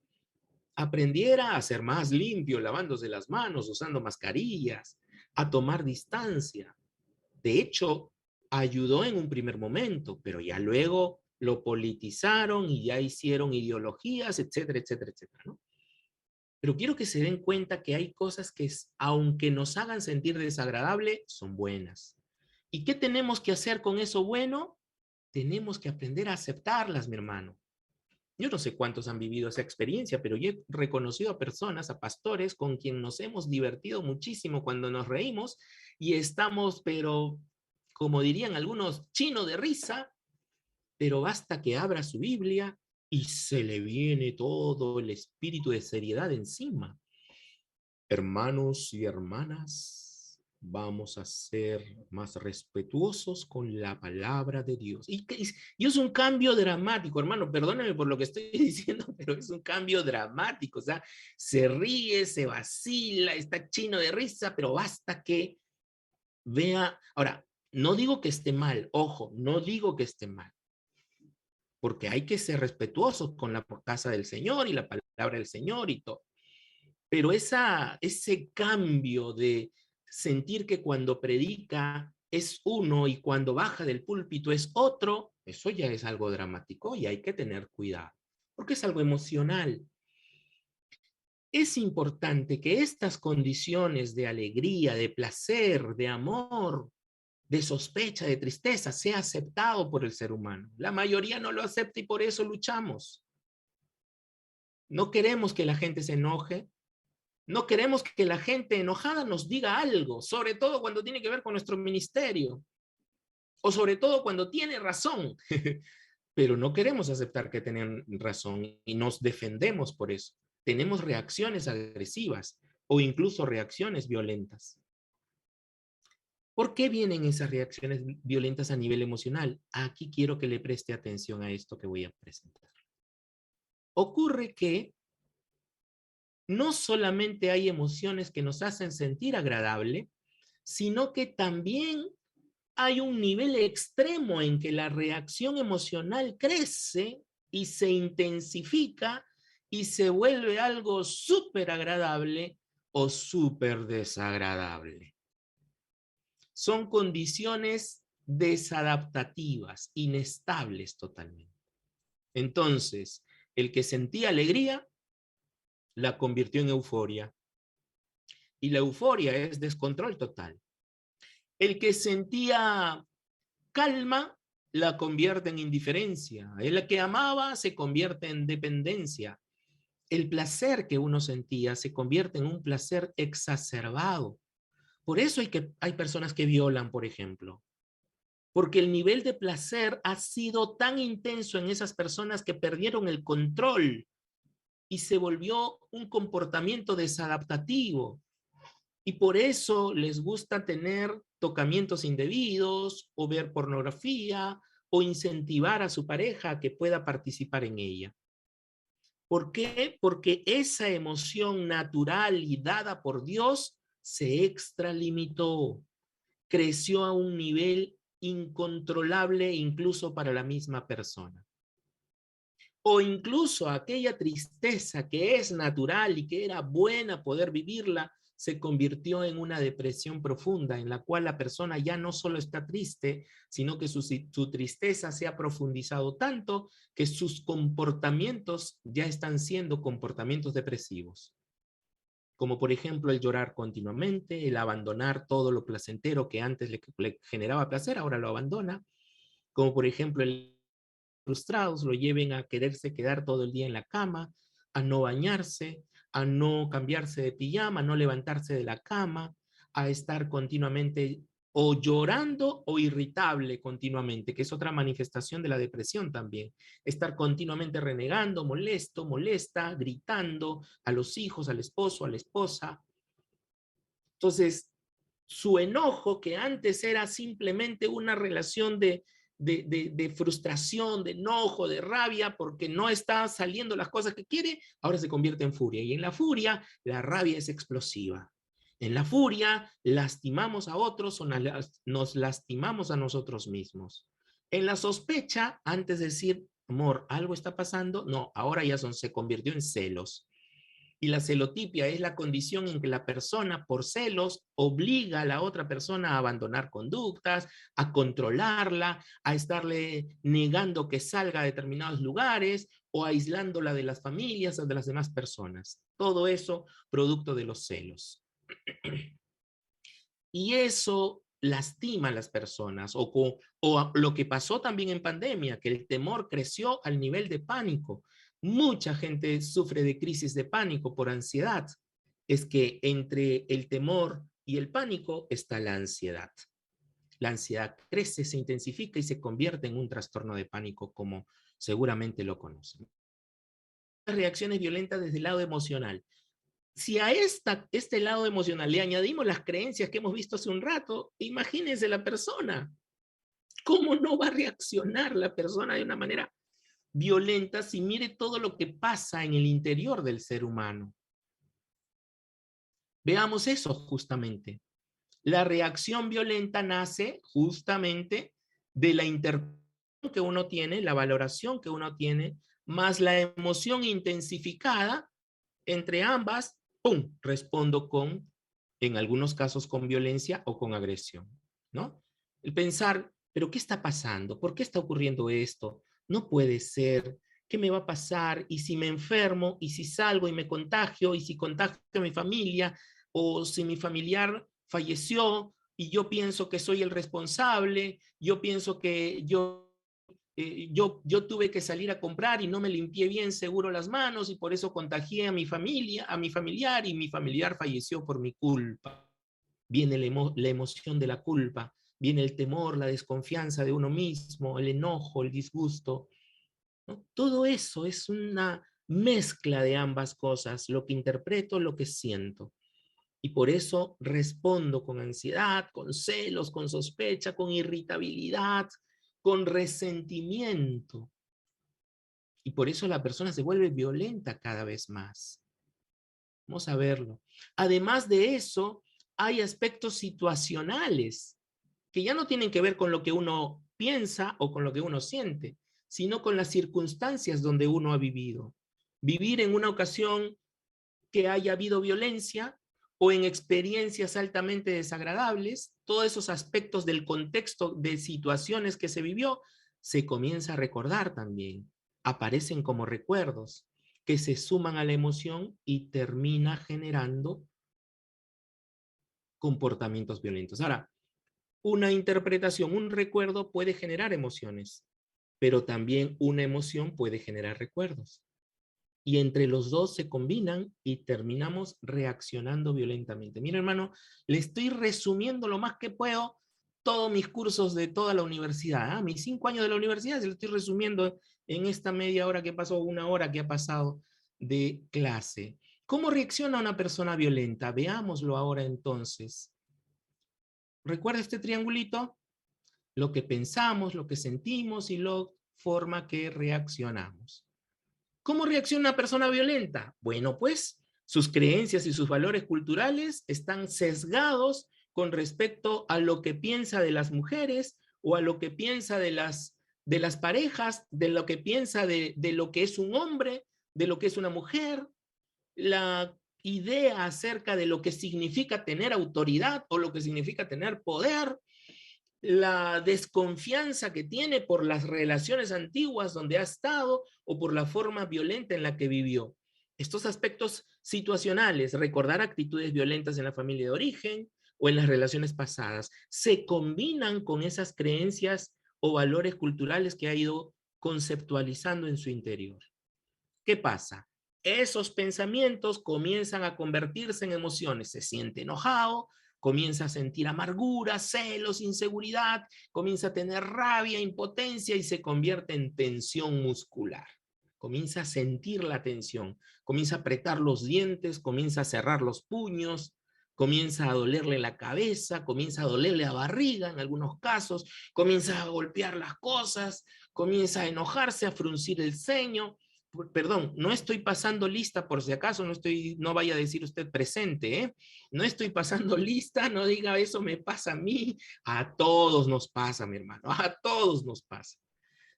aprendiera a ser más limpio, lavándose las manos, usando mascarillas, a tomar distancia. De hecho, ayudó en un primer momento, pero ya luego lo politizaron y ya hicieron ideologías, etcétera, etcétera, etcétera, ¿no? Pero quiero que se den cuenta que hay cosas que, aunque nos hagan sentir desagradable, son buenas. ¿Y qué tenemos que hacer con eso bueno? Tenemos que aprender a aceptarlas, mi hermano. Yo no sé cuántos han vivido esa experiencia, pero yo he reconocido a personas, a pastores, con quien nos hemos divertido muchísimo cuando nos reímos y estamos, pero como dirían algunos, chino de risa, pero basta que abra su Biblia y se le viene todo el espíritu de seriedad encima. Hermanos y hermanas, vamos a ser más respetuosos con la palabra de Dios. Y es un cambio dramático, hermano, perdónenme por lo que estoy diciendo, pero es un cambio dramático. O sea, se ríe, se vacila, está chino de risa, pero basta que vea. Ahora, no digo que esté mal, ojo, no digo que esté mal, porque hay que ser respetuosos con la casa del Señor y la palabra del Señor y todo. Pero ese cambio de sentir que cuando predica es uno y cuando baja del púlpito es otro, eso ya es algo dramático y hay que tener cuidado, porque es algo emocional. Es importante que estas condiciones de alegría, de placer, de amor, de sospecha, de tristeza, sea aceptado por el ser humano. La mayoría no lo acepta y por eso luchamos. No queremos que la gente se enoje, no queremos que la gente enojada nos diga algo, sobre todo cuando tiene que ver con nuestro ministerio, o sobre todo cuando tiene razón, pero no queremos aceptar que tienen razón y nos defendemos por eso. Tenemos reacciones agresivas o incluso reacciones violentas. ¿Por qué vienen esas reacciones violentas a nivel emocional? Aquí quiero que le preste atención a esto que voy a presentar. Ocurre que no solamente hay emociones que nos hacen sentir agradable, sino que también hay un nivel extremo en que la reacción emocional crece y se intensifica y se vuelve algo súper agradable o súper desagradable. Son condiciones desadaptativas, inestables totalmente. Entonces, el que sentía alegría la convirtió en euforia. Y la euforia es descontrol total. El que sentía calma la convierte en indiferencia. El que amaba se convierte en dependencia. El placer que uno sentía se convierte en un placer exacerbado. Por eso hay personas que violan, por ejemplo. Porque el nivel de placer ha sido tan intenso en esas personas que perdieron el control y se volvió un comportamiento desadaptativo. Y por eso les gusta tener tocamientos indebidos o ver pornografía o incentivar a su pareja a que pueda participar en ella. ¿Por qué? Porque esa emoción natural y dada por Dios se extralimitó, creció a un nivel incontrolable incluso para la misma persona. O incluso aquella tristeza que es natural y que era buena poder vivirla, se convirtió en una depresión profunda en la cual la persona ya no solo está triste, sino que su tristeza se ha profundizado tanto que sus comportamientos ya están siendo comportamientos depresivos. Como por ejemplo el llorar continuamente, el abandonar todo lo placentero que antes le generaba placer, ahora lo abandona. Como por ejemplo el frustrados lo lleven a quererse quedar todo el día en la cama, a no bañarse, a no cambiarse de pijama, a no levantarse de la cama, a estar continuamente o llorando o irritable continuamente, que es otra manifestación de la depresión también. Estar continuamente renegando, molesto, molesta, gritando a los hijos, al esposo, a la esposa. Entonces, su enojo, que antes era simplemente una relación de frustración, de enojo, de rabia, porque no está saliendo las cosas que quiere, ahora se convierte en furia. Y en la furia, la rabia es explosiva. En la furia, lastimamos a otros o nos lastimamos a nosotros mismos. En la sospecha, antes de decir, amor, algo está pasando, no, ahora ya se convirtió en celos. Y la celotipia es la condición en que la persona, por celos, obliga a la otra persona a abandonar conductas, a controlarla, a estarle negando que salga a determinados lugares o aislándola de las familias o de las demás personas. Todo eso producto de los celos. Y eso lastima a las personas, o lo que pasó también en pandemia, que el temor creció al nivel de pánico. Mucha gente sufre de crisis de pánico por ansiedad. Es que entre el temor y el pánico está la ansiedad. La ansiedad crece, se intensifica y se convierte en un trastorno de pánico, como seguramente lo conocen. Reacciones violentas desde el lado emocional. Si a este lado emocional le añadimos las creencias que hemos visto hace un rato, imagínense la persona. ¿Cómo no va a reaccionar la persona de una manera violenta si mire todo lo que pasa en el interior del ser humano? Veamos eso justamente. La reacción violenta nace justamente de la interpretación que uno tiene, la valoración que uno tiene, más la emoción intensificada entre ambas, ¡pum!, respondo con, en algunos casos, con violencia o con agresión, ¿no? El pensar, ¿pero qué está pasando? ¿Por qué está ocurriendo esto? No puede ser. ¿Qué me va a pasar? ¿Y si me enfermo? ¿Y si salgo y me contagio? ¿Y si contagio a mi familia? ¿O si mi familiar falleció y yo pienso que soy el responsable? Yo pienso que yo tuve que salir a comprar y no me limpié bien seguro las manos y por eso contagié a mi familia, a mi familiar, y mi familiar falleció por mi culpa. Viene la emoción de la culpa, viene el temor, la desconfianza de uno mismo, el enojo, el disgusto, ¿no? Todo eso es una mezcla de ambas cosas, lo que interpreto, lo que siento. Y por eso respondo con ansiedad, con celos, con sospecha, con irritabilidad, con resentimiento. Y por eso la persona se vuelve violenta cada vez más. Vamos a verlo. Además de eso, hay aspectos situacionales que ya no tienen que ver con lo que uno piensa o con lo que uno siente, sino con las circunstancias donde uno ha vivido. Vivir en una ocasión que haya habido violencia o en experiencias altamente desagradables, todos esos aspectos del contexto de situaciones que se vivió, se comienza a recordar también, aparecen como recuerdos que se suman a la emoción y termina generando comportamientos violentos. Ahora, una interpretación, un recuerdo puede generar emociones, pero también una emoción puede generar recuerdos. Y entre los dos se combinan y terminamos reaccionando violentamente. Mira, hermano, le estoy resumiendo lo más que puedo todos mis cursos de toda la universidad. Mis 5 años de la universidad se lo estoy resumiendo en esta media hora que pasó, una hora que ha pasado de clase. ¿Cómo reacciona una persona violenta? Veámoslo ahora entonces. ¿Recuerda este triangulito? Lo que pensamos, lo que sentimos y la forma que reaccionamos. ¿Cómo reacciona una persona violenta? Bueno, pues sus creencias y sus valores culturales están sesgados con respecto a lo que piensa de las mujeres o a lo que piensa de las parejas, de lo que piensa de lo que es un hombre, de lo que es una mujer, la idea acerca de lo que significa tener autoridad o lo que significa tener poder, la desconfianza que tiene por las relaciones antiguas donde ha estado o por la forma violenta en la que vivió. Estos aspectos situacionales, recordar actitudes violentas en la familia de origen o en las relaciones pasadas, se combinan con esas creencias o valores culturales que ha ido conceptualizando en su interior. ¿Qué pasa? Esos pensamientos comienzan a convertirse en emociones. Se siente enojado, comienza a sentir amargura, celos, inseguridad, comienza a tener rabia, impotencia y se convierte en tensión muscular. Comienza a sentir la tensión, comienza a apretar los dientes, comienza a cerrar los puños, comienza a dolerle la cabeza, comienza a dolerle la barriga en algunos casos, comienza a golpear las cosas, comienza a enojarse, a fruncir el ceño. Perdón, no estoy pasando lista por si acaso, no vaya a decir usted presente, ¿eh? No estoy pasando lista, no diga eso me pasa a mí, a todos nos pasa, mi hermano, a todos nos pasa.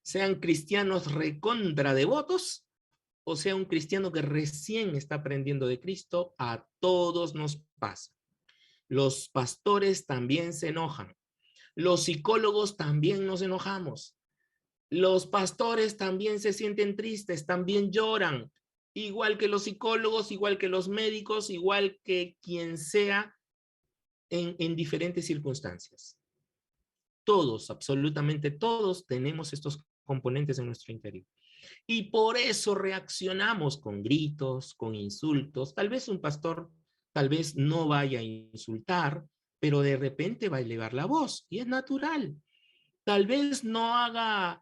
Sean cristianos recontra devotos, o sea un cristiano que recién está aprendiendo de Cristo, a todos nos pasa. Los pastores también se enojan, los psicólogos también nos enojamos, los pastores también se sienten tristes, también lloran, igual que los psicólogos, igual que los médicos, igual que quien sea en diferentes circunstancias. Todos, absolutamente todos, tenemos estos componentes en nuestro interior. Y por eso reaccionamos con gritos, con insultos. Tal vez un pastor, tal vez no vaya a insultar, pero de repente va a elevar la voz y es natural. Tal vez no haga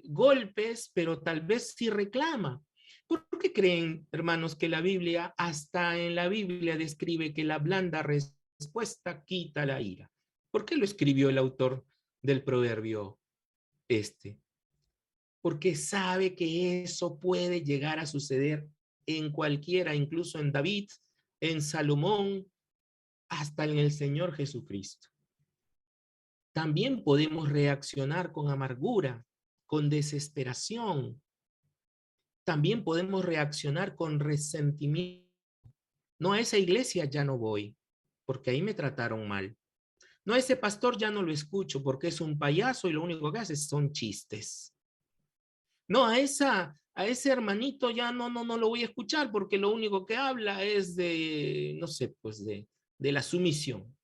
golpes, pero tal vez sí reclama. ¿Por qué creen, hermanos, que la Biblia, hasta en la Biblia describe que la blanda respuesta quita la ira? ¿Por qué lo escribió el autor del proverbio este? Porque sabe que eso puede llegar a suceder en cualquiera, incluso en David, en Salomón, hasta en el Señor Jesucristo. También podemos reaccionar con amargura, con desesperación. También podemos reaccionar con resentimiento. No, a esa iglesia ya no voy, porque ahí me trataron mal. No, a ese pastor ya no lo escucho, porque es un payaso y lo único que hace son chistes. No, a ese hermanito ya no lo voy a escuchar, porque lo único que habla es de, no sé, pues de la sumisión.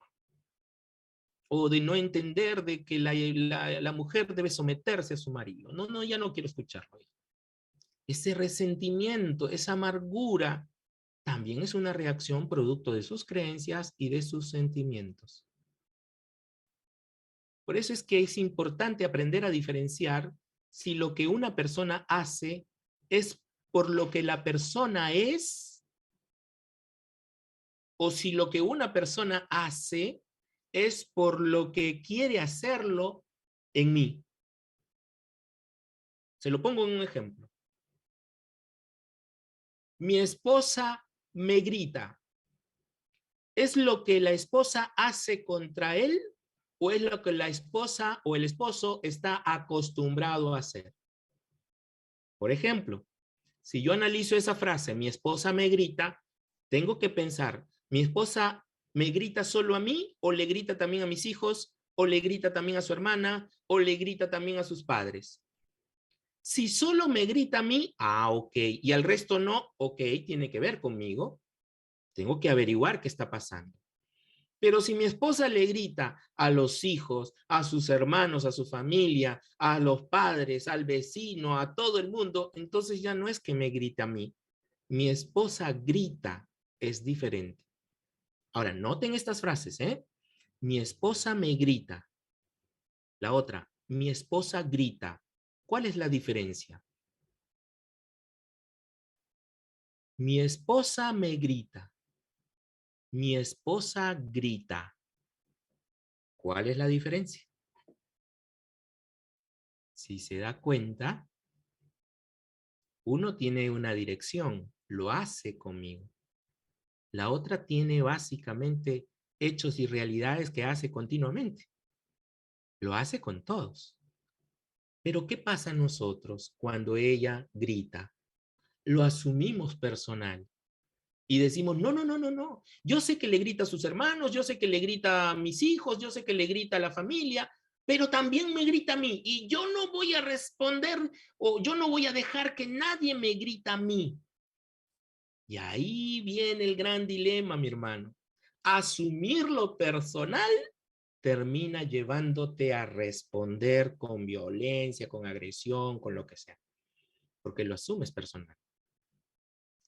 O de no entender de que la mujer debe someterse a su marido. No, ya no quiero escucharlo. Ese resentimiento, esa amargura, también es una reacción producto de sus creencias y de sus sentimientos. Por eso es que es importante aprender a diferenciar si lo que una persona hace es por lo que la persona es, o si lo que una persona hace es por lo que quiere hacerlo en mí. Se lo pongo en un ejemplo. Mi esposa me grita. ¿Es lo que la esposa hace contra él o es lo que la esposa o el esposo está acostumbrado a hacer? Por ejemplo, si yo analizo esa frase, mi esposa me grita, tengo que pensar, ¿mi esposa me grita solo a mí o le grita también a mis hijos o le grita también a su hermana o le grita también a sus padres? Si solo me grita a mí, ok, y al resto no, ok, tiene que ver conmigo. Tengo que averiguar qué está pasando. Pero si mi esposa le grita a los hijos, a sus hermanos, a su familia, a los padres, al vecino, a todo el mundo, entonces ya no es que me grita a mí. Mi esposa grita, es diferente. Ahora, noten estas frases, ¿eh? Mi esposa me grita. La otra, mi esposa grita. ¿Cuál es la diferencia? Mi esposa me grita. Mi esposa grita. ¿Cuál es la diferencia? Si se da cuenta, uno tiene una dirección, lo hace conmigo. La otra tiene básicamente hechos y realidades que hace continuamente. Lo hace con todos. Pero ¿qué pasa a nosotros cuando ella grita? Lo asumimos personal y decimos, no. Yo sé que le grita a sus hermanos, yo sé que le grita a mis hijos, yo sé que le grita a la familia, pero también me grita a mí y yo no voy a responder o yo no voy a dejar que nadie me grita a mí. Y ahí viene el gran dilema, mi hermano. Asumir lo personal termina llevándote a responder con violencia, con agresión, con lo que sea, porque lo asumes personal.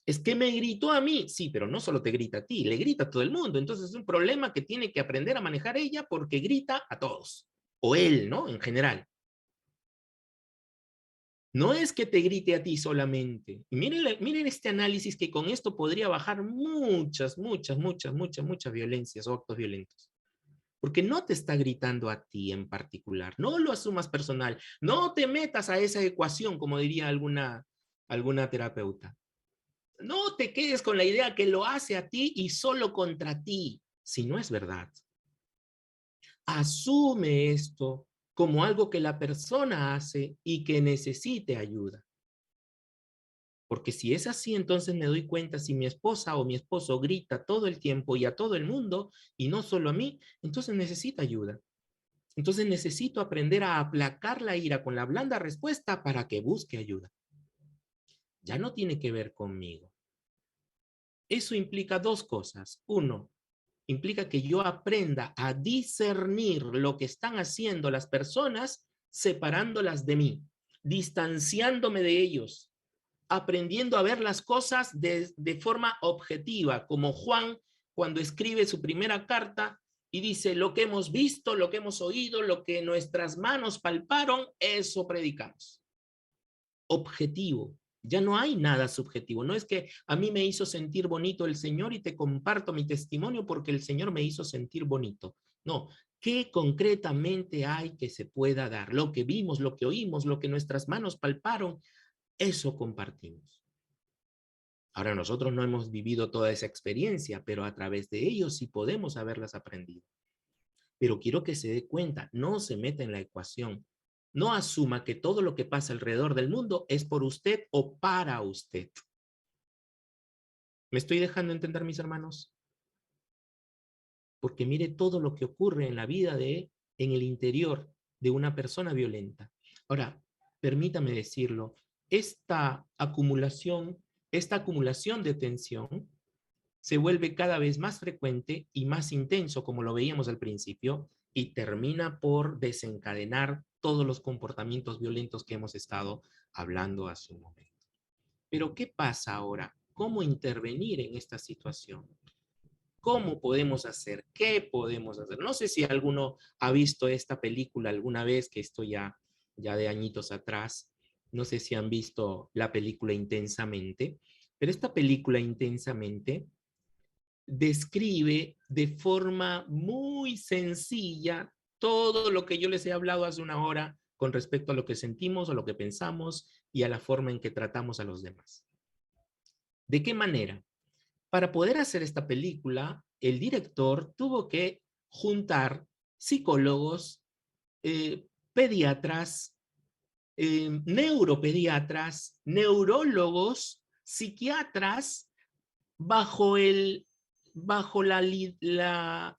Es que me gritó a mí. Sí, pero no solo te grita a ti, le grita a todo el mundo. Entonces es un problema que tiene que aprender a manejar ella porque grita a todos. O él, ¿no? En general. No es que te grite a ti solamente. Y miren este análisis que con esto podría bajar muchas violencias o actos violentos. Porque no te está gritando a ti en particular. No lo asumas personal. No te metas a esa ecuación, como diría alguna terapeuta. No te quedes con la idea que lo hace a ti y solo contra ti, si no es verdad. Asume esto como algo que la persona hace y que necesite ayuda. Porque si es así, entonces me doy cuenta si mi esposa o mi esposo grita todo el tiempo y a todo el mundo y no solo a mí, entonces necesita ayuda. Entonces necesito aprender a aplacar la ira con la blanda respuesta para que busque ayuda. Ya no tiene que ver conmigo. Eso implica dos cosas. Uno, implica que yo aprenda a discernir lo que están haciendo las personas separándolas de mí, distanciándome de ellos, aprendiendo a ver las cosas de forma objetiva, como Juan cuando escribe su primera carta y dice, lo que hemos visto, lo que hemos oído, lo que nuestras manos palparon, eso predicamos. Objetivo. Ya no hay nada subjetivo. No es que a mí me hizo sentir bonito el Señor y te comparto mi testimonio porque el Señor me hizo sentir bonito. No, ¿qué concretamente hay que se pueda dar? Lo que vimos, lo que oímos, lo que nuestras manos palparon, eso compartimos. Ahora nosotros no hemos vivido toda esa experiencia, pero a través de ellos sí podemos haberlas aprendido. Pero quiero que se dé cuenta, no se meta en la ecuación. No asuma que todo lo que pasa alrededor del mundo es por usted o para usted. ¿Me estoy dejando entender, mis hermanos? Porque mire todo lo que ocurre en la vida en el interior de una persona violenta. Ahora, permítame decirlo, esta acumulación de tensión se vuelve cada vez más frecuente y más intenso, como lo veíamos al principio, y termina por desencadenar todos los comportamientos violentos que hemos estado hablando hace un momento. Pero ¿qué pasa ahora? ¿Cómo intervenir en esta situación? ¿Cómo podemos hacer? ¿Qué podemos hacer? No sé si alguno ha visto esta película alguna vez, que esto ya de añitos atrás. No sé si han visto la película Intensamente, pero esta película Intensamente describe de forma muy sencilla todo lo que yo les he hablado hace una hora con respecto a lo que sentimos, a lo que pensamos y a la forma en que tratamos a los demás. ¿De qué manera? Para poder hacer esta película, el director tuvo que juntar psicólogos, pediatras, neuropediatras, neurólogos, psiquiatras, bajo el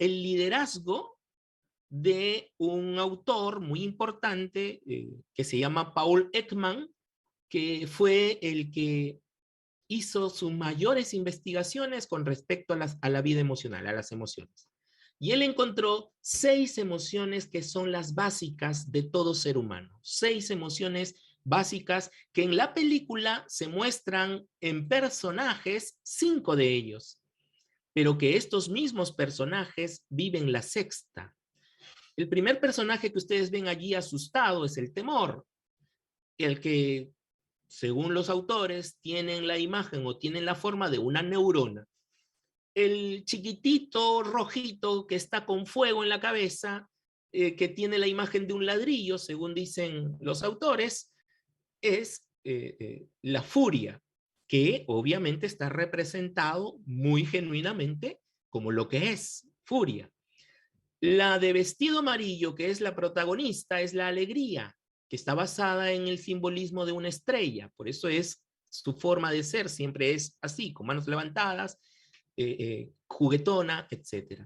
liderazgo de un autor muy importante que se llama Paul Ekman, que fue el que hizo sus mayores investigaciones con respecto a la vida emocional, a las emociones. Y él encontró 6 emociones que son las básicas de todo ser humano. 6 emociones básicas que en la película se muestran en personajes, 5 de ellos, pero que estos mismos personajes viven la sexta. El primer personaje que ustedes ven allí asustado es el temor, el que, según los autores, tienen la imagen o tienen la forma de una neurona. El chiquitito rojito que está con fuego en la cabeza, que tiene la imagen de un ladrillo, según dicen los autores, es la furia, que obviamente está representado muy genuinamente como lo que es furia. La de vestido amarillo, que es la protagonista, es la alegría, que está basada en el simbolismo de una estrella. Por eso es su forma de ser, siempre es así, con manos levantadas, juguetona, etc.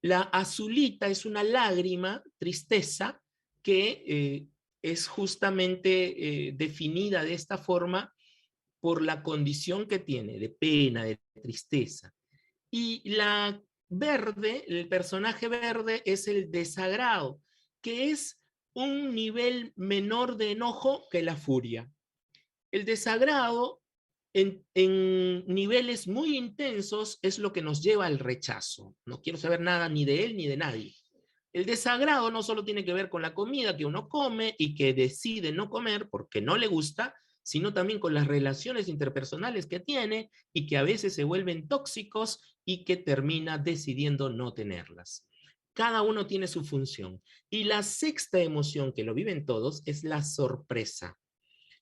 La azulita es una lágrima, tristeza, que es justamente definida de esta forma por la condición que tiene, de pena, de tristeza. Y la verde, el personaje verde, es el desagrado, que es un nivel menor de enojo que la furia. El desagrado en niveles muy intensos es lo que nos lleva al rechazo. No quiero saber nada ni de él ni de nadie. El desagrado no solo tiene que ver con la comida que uno come y que decide no comer porque no le gusta, sino también con las relaciones interpersonales que tiene y que a veces se vuelven tóxicos y que termina decidiendo no tenerlas. Cada uno tiene su función. Y la sexta emoción que lo viven todos es la sorpresa.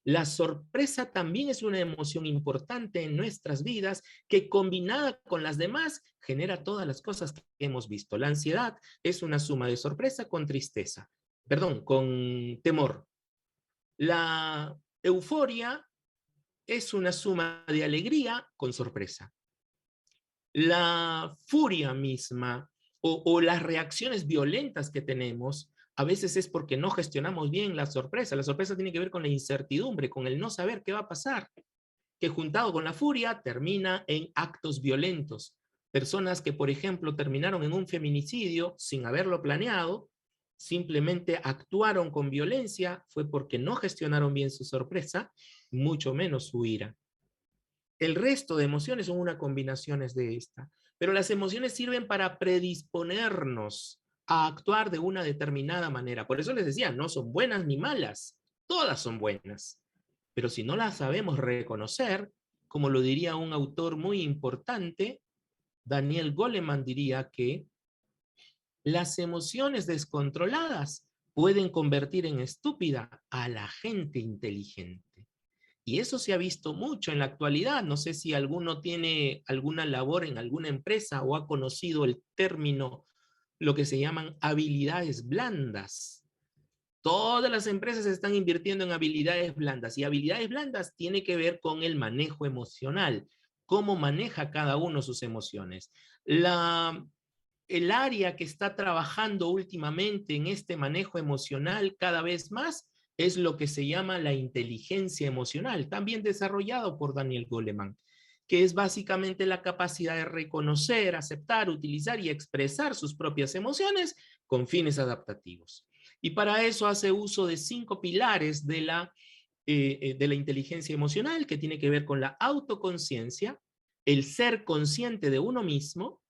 La sorpresa también es una emoción importante en nuestras vidas que combinada con las demás genera todas las cosas que hemos visto. La ansiedad es una suma de sorpresa con tristeza, perdón, con temor. La euforia es una suma de alegría con sorpresa. La furia misma o las reacciones violentas que tenemos a veces es porque no gestionamos bien la sorpresa. La sorpresa tiene que ver con la incertidumbre, con el no saber qué va a pasar, que juntado con la furia termina en actos violentos. Personas que, por ejemplo, terminaron en un feminicidio sin haberlo planeado, simplemente actuaron con violencia, fue porque no gestionaron bien su sorpresa, mucho menos su ira. El resto de emociones son una combinación de esta, pero las emociones sirven para predisponernos a actuar de una determinada manera. Por eso les decía, no son buenas ni malas, todas son buenas. Pero si no las sabemos reconocer, como lo diría un autor muy importante, Daniel Goleman diría que las emociones descontroladas pueden convertir en estúpida a la gente inteligente. Y eso se ha visto mucho en la actualidad. No sé si alguno tiene alguna labor en alguna empresa o ha conocido el término, lo que se llaman habilidades blandas. Todas las empresas están invirtiendo en habilidades blandas y habilidades blandas tiene que ver con el manejo emocional, cómo maneja cada uno sus emociones. El área que está trabajando últimamente en este manejo emocional cada vez más es lo que se llama la inteligencia emocional, también desarrollado por Daniel Goleman, que es básicamente la capacidad de reconocer, aceptar, utilizar y expresar sus propias emociones con fines adaptativos. Y para eso hace uso de 5 pilares de la inteligencia emocional, que tiene que ver con la autoconciencia, el ser consciente de uno mismo,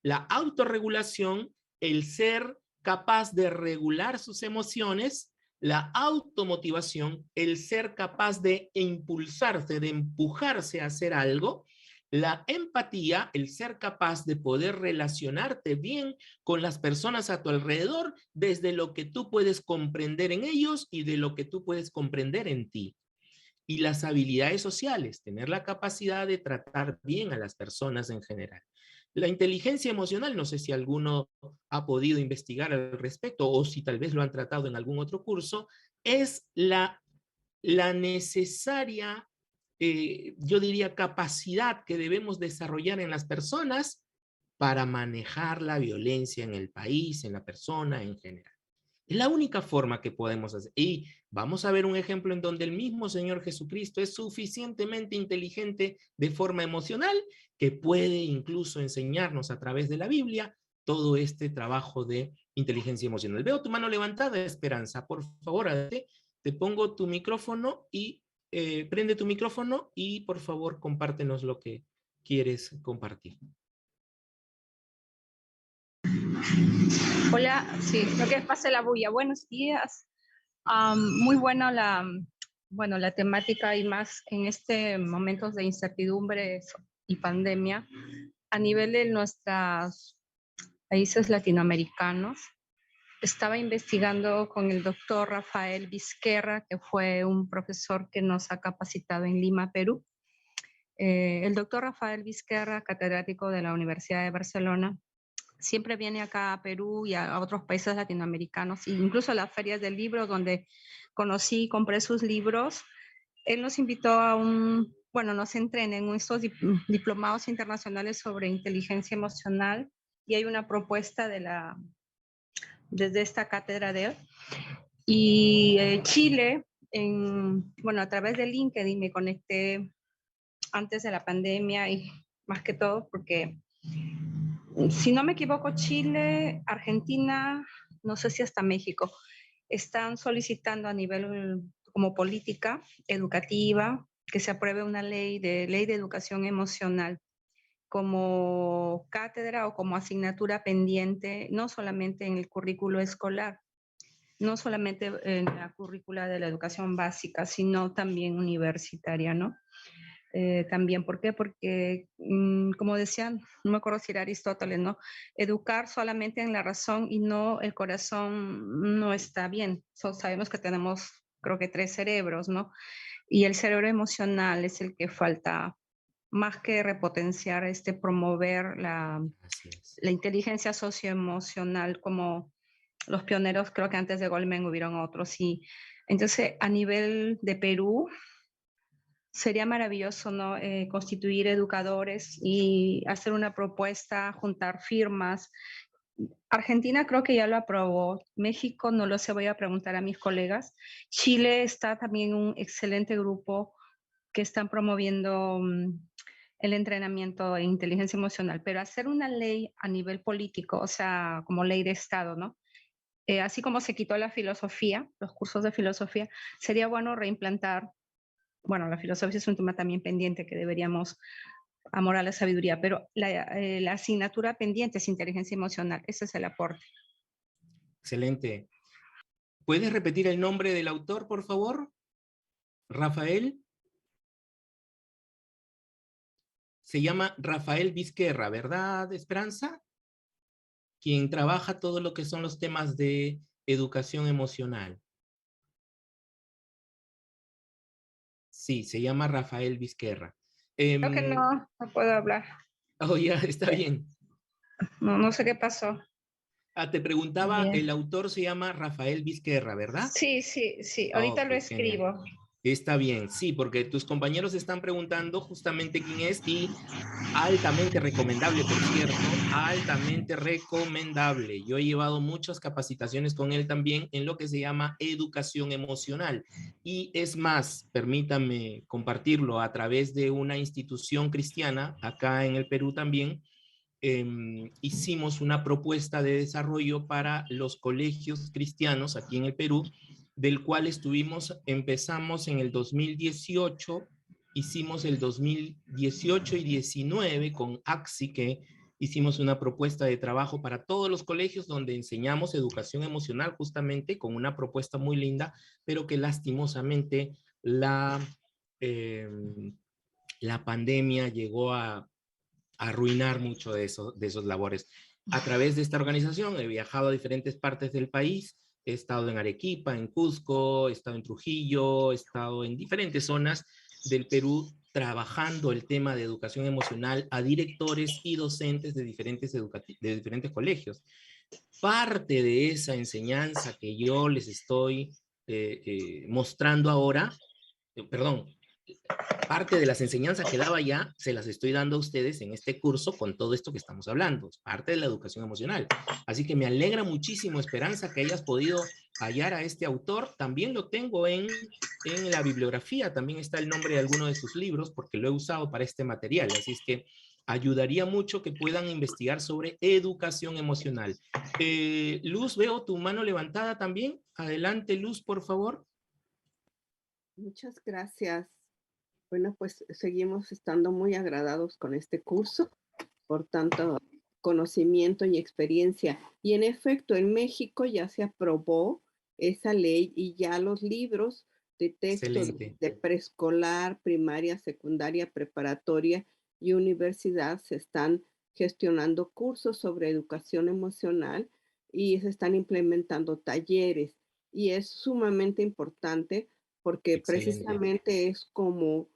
la autorregulación, el ser capaz de regular sus emociones, la automotivación, el ser capaz de impulsarse, de empujarse a hacer algo, la empatía, el ser capaz de poder relacionarte bien con las personas a tu alrededor desde lo que tú puedes comprender en ellos y de lo que tú puedes comprender en ti. Y las habilidades sociales, tener la capacidad de tratar bien a las personas en general. La inteligencia emocional, no sé si alguno ha podido investigar al respecto o si tal vez lo han tratado en algún otro curso, es la necesaria, yo diría, capacidad que debemos desarrollar en las personas para manejar la violencia en el país, en la persona en general. Es la única forma que podemos hacer. Y vamos a ver un ejemplo en donde el mismo Señor Jesucristo es suficientemente inteligente de forma emocional que puede incluso enseñarnos a través de la Biblia todo este trabajo de inteligencia emocional. Veo tu mano levantada, Esperanza. Por favor, te pongo tu micrófono y prende tu micrófono y por favor compártenos lo que quieres compartir. Hola, sí, lo que pase la bulla. Buenos días. Muy buena la temática y más en este momentos de incertidumbre y pandemia a nivel de nuestros países latinoamericanos. Estaba investigando con el doctor Rafael Vizquerra, que fue un profesor que nos ha capacitado en Lima, Perú. El doctor Rafael Vizquerra, catedrático de la Universidad de Barcelona, siempre viene acá a Perú y a otros países latinoamericanos, incluso a las ferias del libro donde conocí y compré sus libros. Él nos invitó a nos entrena en estos diplomados internacionales sobre inteligencia emocional y hay una propuesta desde esta cátedra de él. Y Chile, a través de LinkedIn me conecté antes de la pandemia y más que todo porque si no me equivoco, Chile, Argentina, no sé si hasta México, están solicitando a nivel como política educativa que se apruebe una ley de educación emocional como cátedra o como asignatura pendiente, no solamente en el currículo escolar, no solamente en la currícula de la educación básica, sino también universitaria, ¿no? También, ¿por qué? Porque, como decían, no me acuerdo si era Aristóteles, ¿no? Educar solamente en la razón y no el corazón no está bien. Sabemos que tenemos, creo que 3 cerebros, ¿no? Y el cerebro emocional es el que falta, más que repotenciar, promover Así es. la inteligencia socioemocional, como los pioneros, creo que antes de Goldman hubieron otros. Y entonces, a nivel de Perú, sería maravilloso, ¿no? Constituir educadores y hacer una propuesta, juntar firmas. Argentina creo que ya lo aprobó. México no lo sé, voy a preguntar a mis colegas. Chile está también un excelente grupo que están promoviendo el entrenamiento en inteligencia emocional, pero hacer una ley a nivel político, o sea, como ley de Estado, ¿no? Así como se quitó la filosofía, los cursos de filosofía, sería bueno reimplantar, bueno, la filosofía es un tema también pendiente que deberíamos amor a la sabiduría, pero la asignatura pendiente es inteligencia emocional, ese es el aporte. Excelente. ¿Puedes repetir el nombre del autor, por favor? Rafael. Se llama Rafael Vizquerra, ¿verdad, Esperanza? Quien trabaja todo lo que son los temas de educación emocional. Sí, se llama Rafael Vizquerra. Creo que no puedo hablar. Oh, ya, está bien. No sé qué pasó. Te preguntaba, Yeah. el autor se llama Rafael Vizquerra, ¿verdad? Sí, ahorita Ok, lo genial. escribo. Está bien, sí, porque tus compañeros están preguntando justamente quién es y altamente recomendable, por cierto, altamente recomendable. Yo he llevado muchas capacitaciones con él también en lo que se llama educación emocional. Y es más, permítame compartirlo a través de una institución cristiana, acá en el Perú también, hicimos una propuesta de desarrollo para los colegios cristianos aquí en el Perú, del cual empezamos en el 2018, hicimos el 2018 y 19 con AXI, que hicimos una propuesta de trabajo para todos los colegios donde enseñamos educación emocional justamente con una propuesta muy linda, pero que lastimosamente eh, la pandemia llegó a arruinar mucho de esos labores. A través de esta organización he viajado a diferentes partes del país, he estado en Arequipa, en Cusco, he estado en Trujillo, he estado en diferentes zonas del Perú trabajando el tema de educación emocional a directores y docentes de diferentes colegios. Parte de esa enseñanza que yo les estoy mostrando ahora, perdón, parte de las enseñanzas que daba ya, se las estoy dando a ustedes en este curso con todo esto que estamos hablando. Es parte de la educación emocional. Así que me alegra muchísimo, Esperanza, que hayas podido hallar a este autor. También lo tengo en la bibliografía, también está el nombre de alguno de sus libros, porque lo he usado para este material. Así es que ayudaría mucho que puedan investigar sobre educación emocional. Luz, veo tu mano levantada también. Adelante, Luz, por favor. Muchas gracias. Bueno, pues seguimos estando muy agradados con este curso por tanto conocimiento y experiencia. Y en efecto, en México ya se aprobó esa ley y ya los libros de texto Excelente. de preescolar, primaria, secundaria, preparatoria y universidad se están gestionando cursos sobre educación emocional y se están implementando talleres. Y es sumamente importante porque Excelente. precisamente es como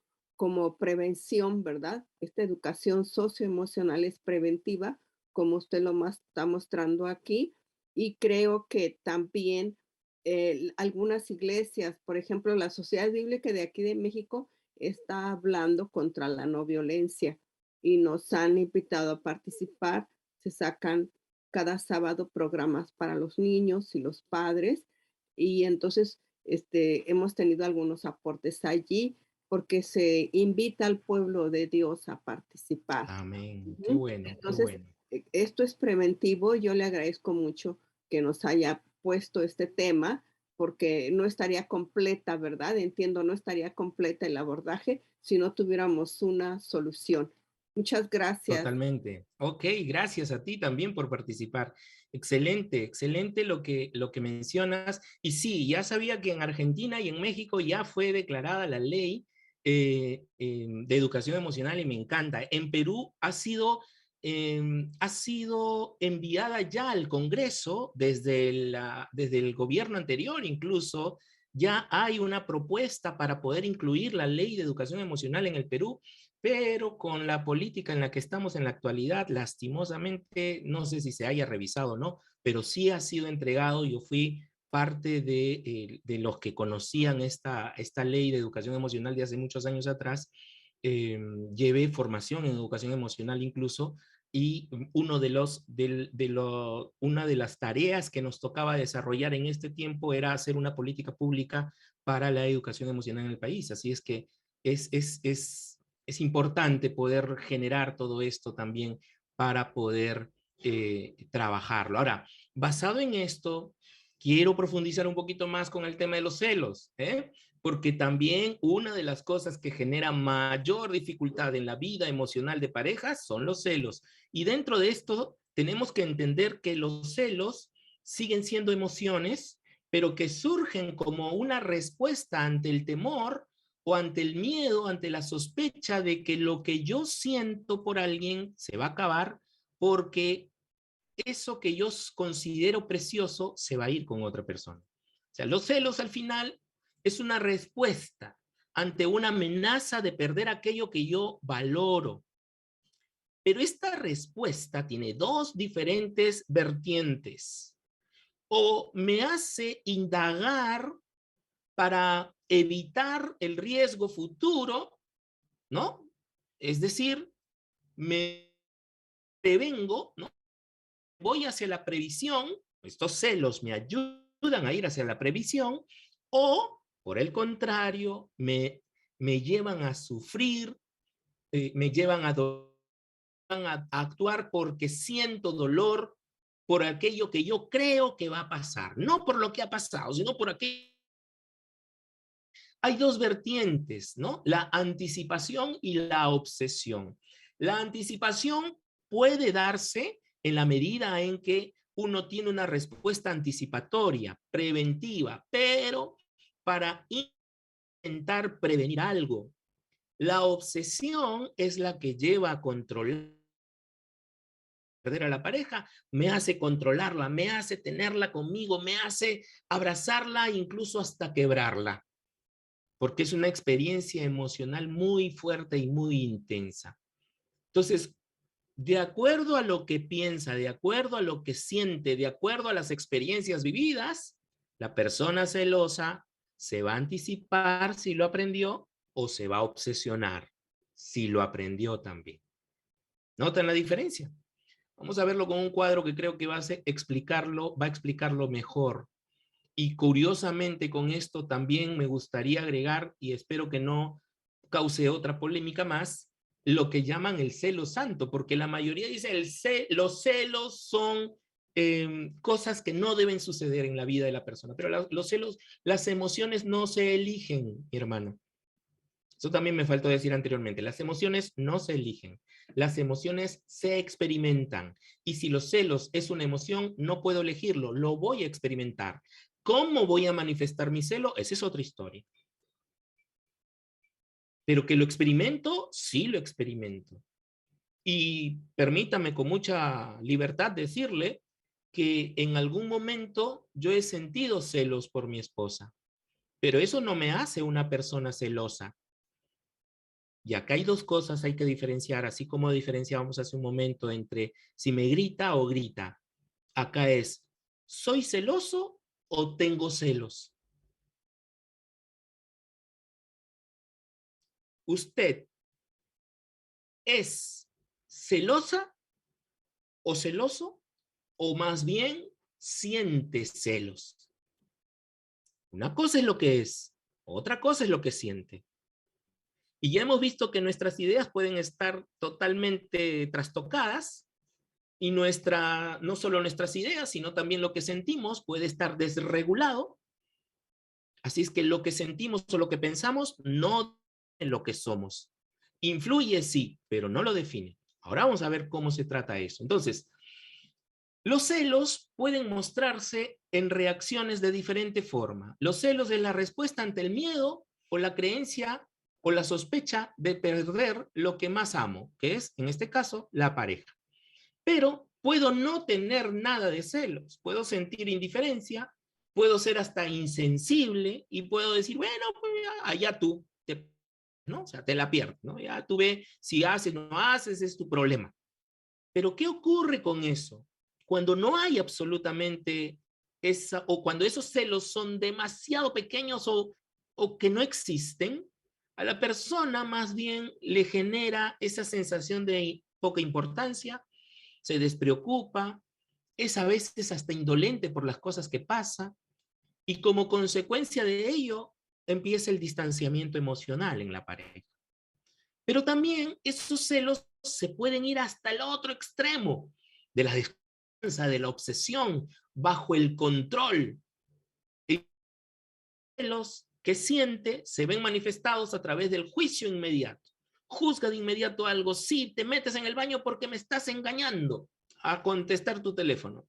prevención, ¿verdad? Esta educación socioemocional es preventiva, como usted está mostrando aquí, y creo que también algunas iglesias, por ejemplo, la Sociedad Bíblica de aquí de México está hablando contra la no violencia y nos han invitado a participar. Se sacan cada sábado programas para los niños y los padres y entonces hemos tenido algunos aportes allí porque se invita al pueblo de Dios a participar. Amén. Qué bueno, qué Entonces, bueno. esto es preventivo. Yo le agradezco mucho que nos haya puesto este tema porque no estaría completa, ¿verdad? Entiendo, no estaría completa el abordaje si no tuviéramos una solución. Muchas gracias. Totalmente. Ok, gracias a ti también por participar. Excelente, excelente lo que mencionas. Y sí, ya sabía que en Argentina y en México ya fue declarada la ley de educación emocional y me encanta. En Perú ha sido enviada ya al Congreso desde el gobierno anterior incluso. Ya hay una propuesta para poder incluir la ley de educación emocional en el Perú, pero con la política en la que estamos en la actualidad, lastimosamente, no sé si se haya revisado o no, pero sí ha sido entregado. Yo fui parte de los que conocían esta ley de educación emocional de hace muchos años atrás. Llevé formación en educación emocional incluso, y una de las tareas que nos tocaba desarrollar en este tiempo era hacer una política pública para la educación emocional en el país. Así es que es importante poder generar todo esto también para poder trabajarlo. Ahora, basado en esto, quiero profundizar un poquito más con el tema de los celos, porque también una de las cosas que genera mayor dificultad en la vida emocional de parejas son los celos. Y dentro de esto tenemos que entender que los celos siguen siendo emociones, pero que surgen como una respuesta ante el temor o ante el miedo, ante la sospecha de que lo que yo siento por alguien se va a acabar, porque eso que yo considero precioso se va a ir con otra persona. O sea, los celos al final es una respuesta ante una amenaza de perder aquello que yo valoro. Pero esta respuesta tiene dos diferentes vertientes. O me hace indagar para evitar el riesgo futuro, ¿no? Es decir, me prevengo, ¿no? Voy hacia la previsión, estos celos me ayudan a ir hacia la previsión, o por el contrario, me llevan a sufrir, me llevan a actuar porque siento dolor por aquello que yo creo que va a pasar, no por lo que ha pasado, sino por aquello. Hay dos vertientes, ¿no? La anticipación y la obsesión. La anticipación puede darse en la medida en que uno tiene una respuesta anticipatoria, preventiva, pero para intentar prevenir algo. La obsesión es la que lleva a controlar a la pareja, me hace controlarla, me hace tenerla conmigo, me hace abrazarla incluso hasta quebrarla, porque es una experiencia emocional muy fuerte y muy intensa. Entonces, de acuerdo a lo que piensa, de acuerdo a lo que siente, de acuerdo a las experiencias vividas, la persona celosa se va a anticipar si lo aprendió o se va a obsesionar si lo aprendió también. ¿Notan la diferencia? Vamos a verlo con un cuadro que creo que va a explicarlo mejor. Y curiosamente con esto también me gustaría agregar, y espero que no cause otra polémica más, lo que llaman el celo santo, porque la mayoría dice los celos son cosas que no deben suceder en la vida de la persona, pero los celos, las emociones no se eligen, mi hermano. Eso también me faltó decir anteriormente. Las emociones no se eligen. Las emociones se experimentan. Y si los celos es una emoción, no puedo elegirlo. Lo voy a experimentar. ¿Cómo voy a manifestar mi celo? Esa es otra historia. Pero que lo experimento, sí lo experimento. Y permítame con mucha libertad decirle que en algún momento yo he sentido celos por mi esposa. Pero eso no me hace una persona celosa. Y acá hay dos cosas hay que diferenciar, así como diferenciábamos hace un momento entre si me grita o grita. Acá es, ¿soy celoso o tengo celos? ¿Usted es celosa o celoso o más bien siente celos? Una cosa es lo que es, otra cosa es lo que siente. Y ya hemos visto que nuestras ideas pueden estar totalmente trastocadas y no solo nuestras ideas, sino también lo que sentimos puede estar desregulado Así es que lo que sentimos o lo que pensamos no es lo que somos. Influye, sí, pero no lo define. Ahora vamos a ver cómo se trata eso. Entonces, los celos pueden mostrarse en reacciones de diferente forma. Los celos es la respuesta ante el miedo o la creencia o la sospecha de perder lo que más amo, que es, en este caso, la pareja. Pero puedo no tener nada de celos, puedo sentir indiferencia, puedo ser hasta insensible y puedo decir, bueno, pues allá tú, ¿no? O sea, te la pierdes, ¿no? Ya tú ves si haces o no haces, es tu problema. Pero ¿qué ocurre con eso? Cuando no hay absolutamente esa, o cuando esos celos son demasiado pequeños o que no existen, a la persona más bien le genera esa sensación de poca importancia, se despreocupa, es a veces hasta indolente por las cosas que pasa, y como consecuencia de ello empieza el distanciamiento emocional en la pareja. Pero también esos celos se pueden ir hasta el otro extremo de la desconfianza, de la obsesión, bajo el control. Y los celos que siente se ven manifestados a través del juicio inmediato. Juzga de inmediato algo. Sí, te metes en el baño porque me estás engañando a contestar tu teléfono.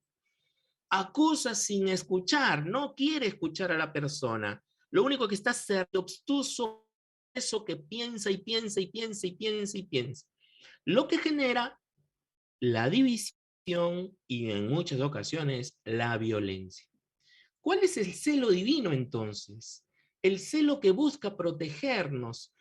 Acusa sin escuchar, no quiere escuchar a la persona. Lo único que está es obstuso, eso que piensa y piensa y piensa y piensa y piensa. Lo que genera la división y en muchas ocasiones la violencia. ¿Cuál es el celo divino entonces? El celo que busca protegernos.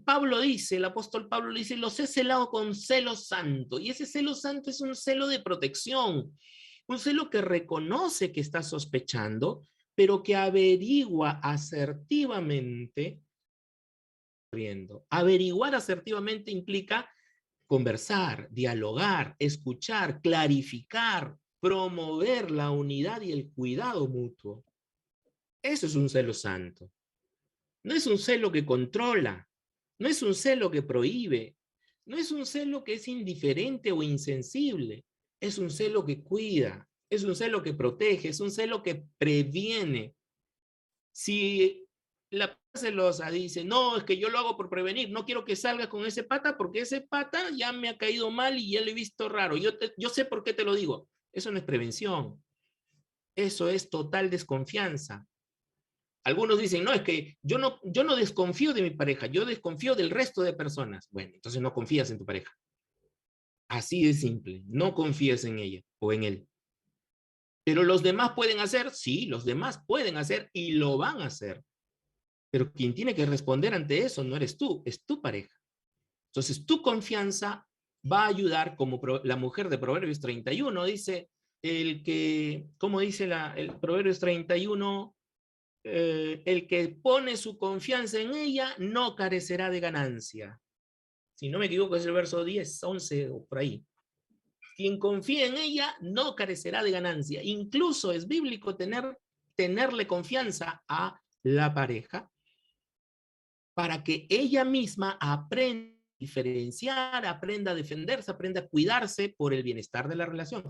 Pablo dice, el apóstol Pablo dice, los he celado con celo santo. Y ese celo santo es un celo de protección. Un celo que reconoce que está sospechando, pero que averigua asertivamente. Averiguar asertivamente implica conversar, dialogar, escuchar, clarificar, promover la unidad y el cuidado mutuo. Eso es un celo santo. No es un celo que controla, no es un celo que prohíbe, no es un celo que es indiferente o insensible, es un celo que cuida, es un celo que protege, es un celo que previene. Si la celosa dice, no, es que yo lo hago por prevenir, no quiero que salgas con ese pata porque ese pata ya me ha caído mal y ya lo he visto raro, yo sé por qué te lo digo. Eso no es prevención, eso es total desconfianza. Algunos dicen, no, es que yo no desconfío de mi pareja, yo desconfío del resto de personas. Bueno, entonces no confías en tu pareja. Así de simple, no confías en ella o en él. Pero los demás pueden hacer, sí, los demás pueden hacer y lo van a hacer. Pero quien tiene que responder ante eso no eres tú, es tu pareja. Entonces tu confianza va a ayudar, como la mujer de Proverbios 31 dice, ¿cómo dice el Proverbios 31? El que pone su confianza en ella no carecerá de ganancia. Si no me equivoco es el verso 10, 11 o por ahí. Quien confía en ella no carecerá de ganancia. Incluso es bíblico tenerle confianza a la pareja para que ella misma aprenda a diferenciar, aprenda a defenderse, aprenda a cuidarse por el bienestar de la relación.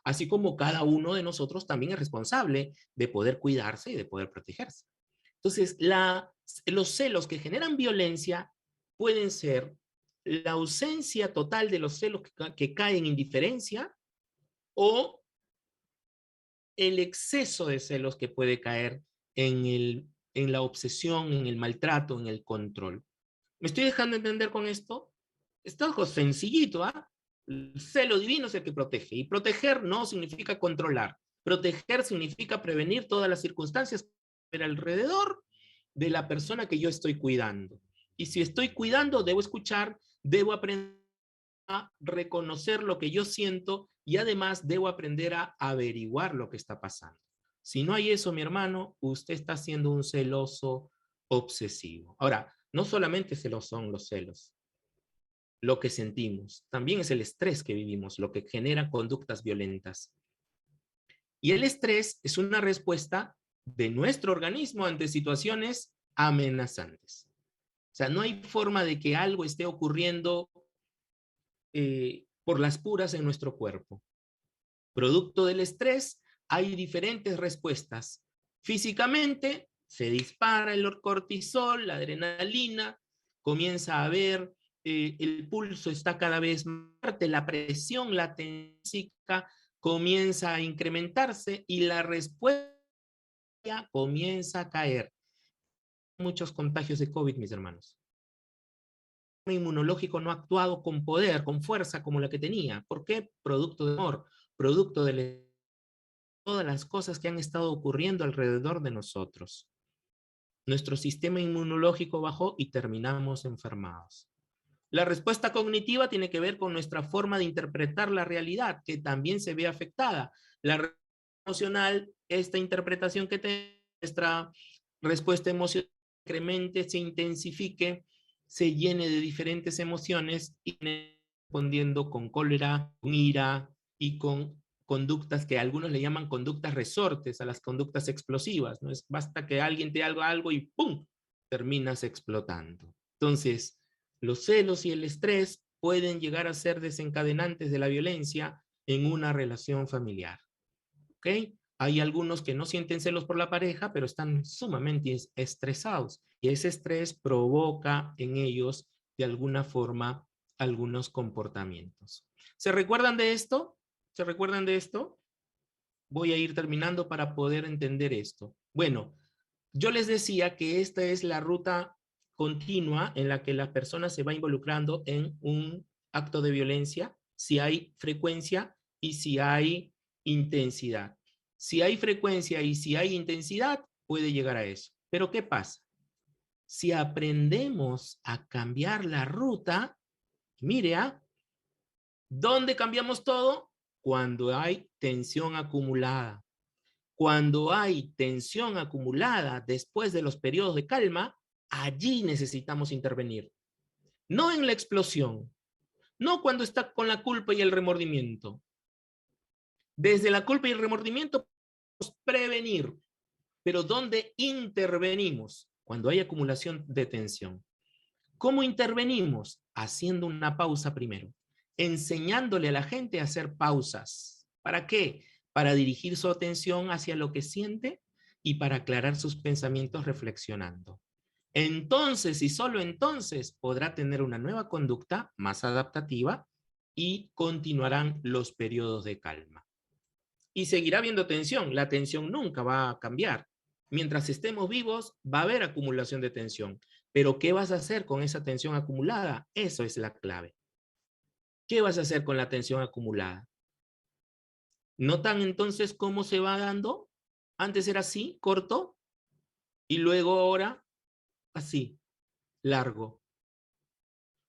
Así como cada uno de nosotros también es responsable de poder cuidarse y de poder protegerse. Entonces, los celos que generan violencia pueden ser la ausencia total de los celos que caen en indiferencia o el exceso de celos que puede caer en la obsesión, en el maltrato, en el control. ¿Me estoy dejando entender con esto? Está algo sencillito, ¿ah? El celo divino es el que protege. Y proteger no significa controlar. Proteger significa prevenir todas las circunstancias alrededor de la persona que yo estoy cuidando. Y si estoy cuidando, debo escuchar, debo aprender a reconocer lo que yo siento y además debo aprender a averiguar lo que está pasando. Si no hay eso, mi hermano, usted está siendo un celoso obsesivo. Ahora, no solamente son los celos, lo que sentimos, también es el estrés que vivimos, lo que genera conductas violentas. Y el estrés es una respuesta de nuestro organismo ante situaciones amenazantes. O sea, no hay forma de que algo esté ocurriendo por las puras en nuestro cuerpo. Producto del estrés, hay diferentes respuestas. Físicamente, Se dispara el cortisol, la adrenalina, comienza a haber, el pulso está cada vez más fuerte, la presión, la tensión comienza a incrementarse y la respuesta comienza a caer. Muchos contagios de COVID, mis hermanos. El sistema inmunológico no ha actuado con poder, con fuerza como la que tenía. ¿Por qué? Producto de amor, producto de todas las cosas que han estado ocurriendo alrededor de nosotros. Nuestro sistema inmunológico bajó y terminamos enfermados. La respuesta cognitiva tiene que ver con nuestra forma de interpretar la realidad, que también se ve afectada. La respuesta emocional, esta interpretación que tenemos, nuestra respuesta emocional incremente, se intensifique, se llene de diferentes emociones y respondiendo con cólera, con ira y con conductas que algunos le llaman conductas resortes a las conductas explosivas, ¿no? Basta que alguien te haga algo y ¡pum! Terminas explotando. Entonces, los celos y el estrés pueden llegar a ser desencadenantes de la violencia en una relación familiar. ¿Ok? Hay algunos que no sienten celos por la pareja, pero están sumamente estresados. Y ese estrés provoca en ellos, de alguna forma, algunos comportamientos. ¿Se recuerdan de esto? ¿Se recuerdan de esto? Voy a ir terminando para poder entender esto. Bueno, yo les decía que esta es la ruta continua en la que la persona se va involucrando en un acto de violencia, si hay frecuencia y si hay intensidad. Si hay frecuencia y si hay intensidad, puede llegar a eso. Pero ¿qué pasa? Si aprendemos a cambiar la ruta, mire, ¿dónde cambiamos todo? Cuando hay tensión acumulada. Cuando hay tensión acumulada después de los periodos de calma, allí necesitamos intervenir. No en la explosión, no cuando está con la culpa y el remordimiento. Desde la culpa y el remordimiento podemos prevenir, pero ¿dónde intervenimos? Cuando hay acumulación de tensión. ¿Cómo intervenimos? Haciendo una pausa primero, enseñándole a la gente a hacer pausas. ¿Para qué? Para dirigir su atención hacia lo que siente y para aclarar sus pensamientos reflexionando. Entonces, y solo entonces, podrá tener una nueva conducta más adaptativa y continuarán los periodos de calma. Y seguirá habiendo tensión. La tensión nunca va a cambiar. Mientras estemos vivos, va a haber acumulación de tensión. Pero ¿qué vas a hacer con esa tensión acumulada? Eso es la clave. ¿Qué vas a hacer con la tensión acumulada? ¿Notan entonces cómo se va dando? Antes era así, corto, y luego ahora así, largo.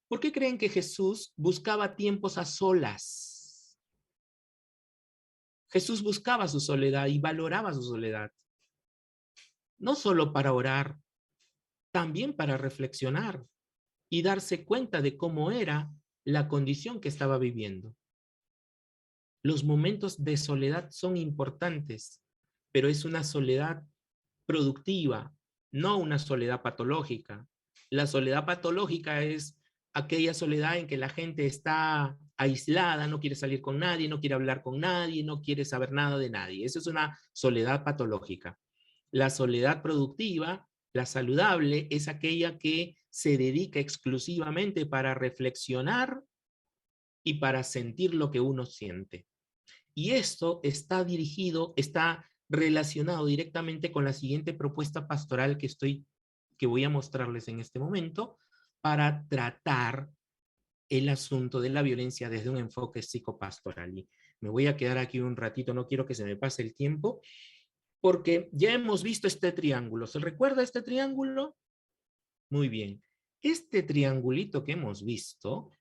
¿Por qué creen que Jesús buscaba tiempos a solas? Jesús buscaba su soledad y valoraba su soledad. No solo para orar, también para reflexionar y darse cuenta de cómo era la condición que estaba viviendo. Los momentos de soledad son importantes, pero es una soledad productiva, no una soledad patológica. La soledad patológica es aquella soledad en que la gente está aislada, no quiere salir con nadie, no quiere hablar con nadie, no quiere saber nada de nadie. Eso es una soledad patológica. La soledad productiva, la saludable, es aquella que se dedica exclusivamente para reflexionar y para sentir lo que uno siente. Y esto está dirigido, está relacionado directamente con la siguiente propuesta pastoral que voy a mostrarles en este momento para tratar el asunto de la violencia desde un enfoque psicopastoral. Y me voy a quedar aquí un ratito, no quiero que se me pase el tiempo, porque ya hemos visto este triángulo. ¿Se recuerda este triángulo? Muy bien. Este triangulito que hemos visto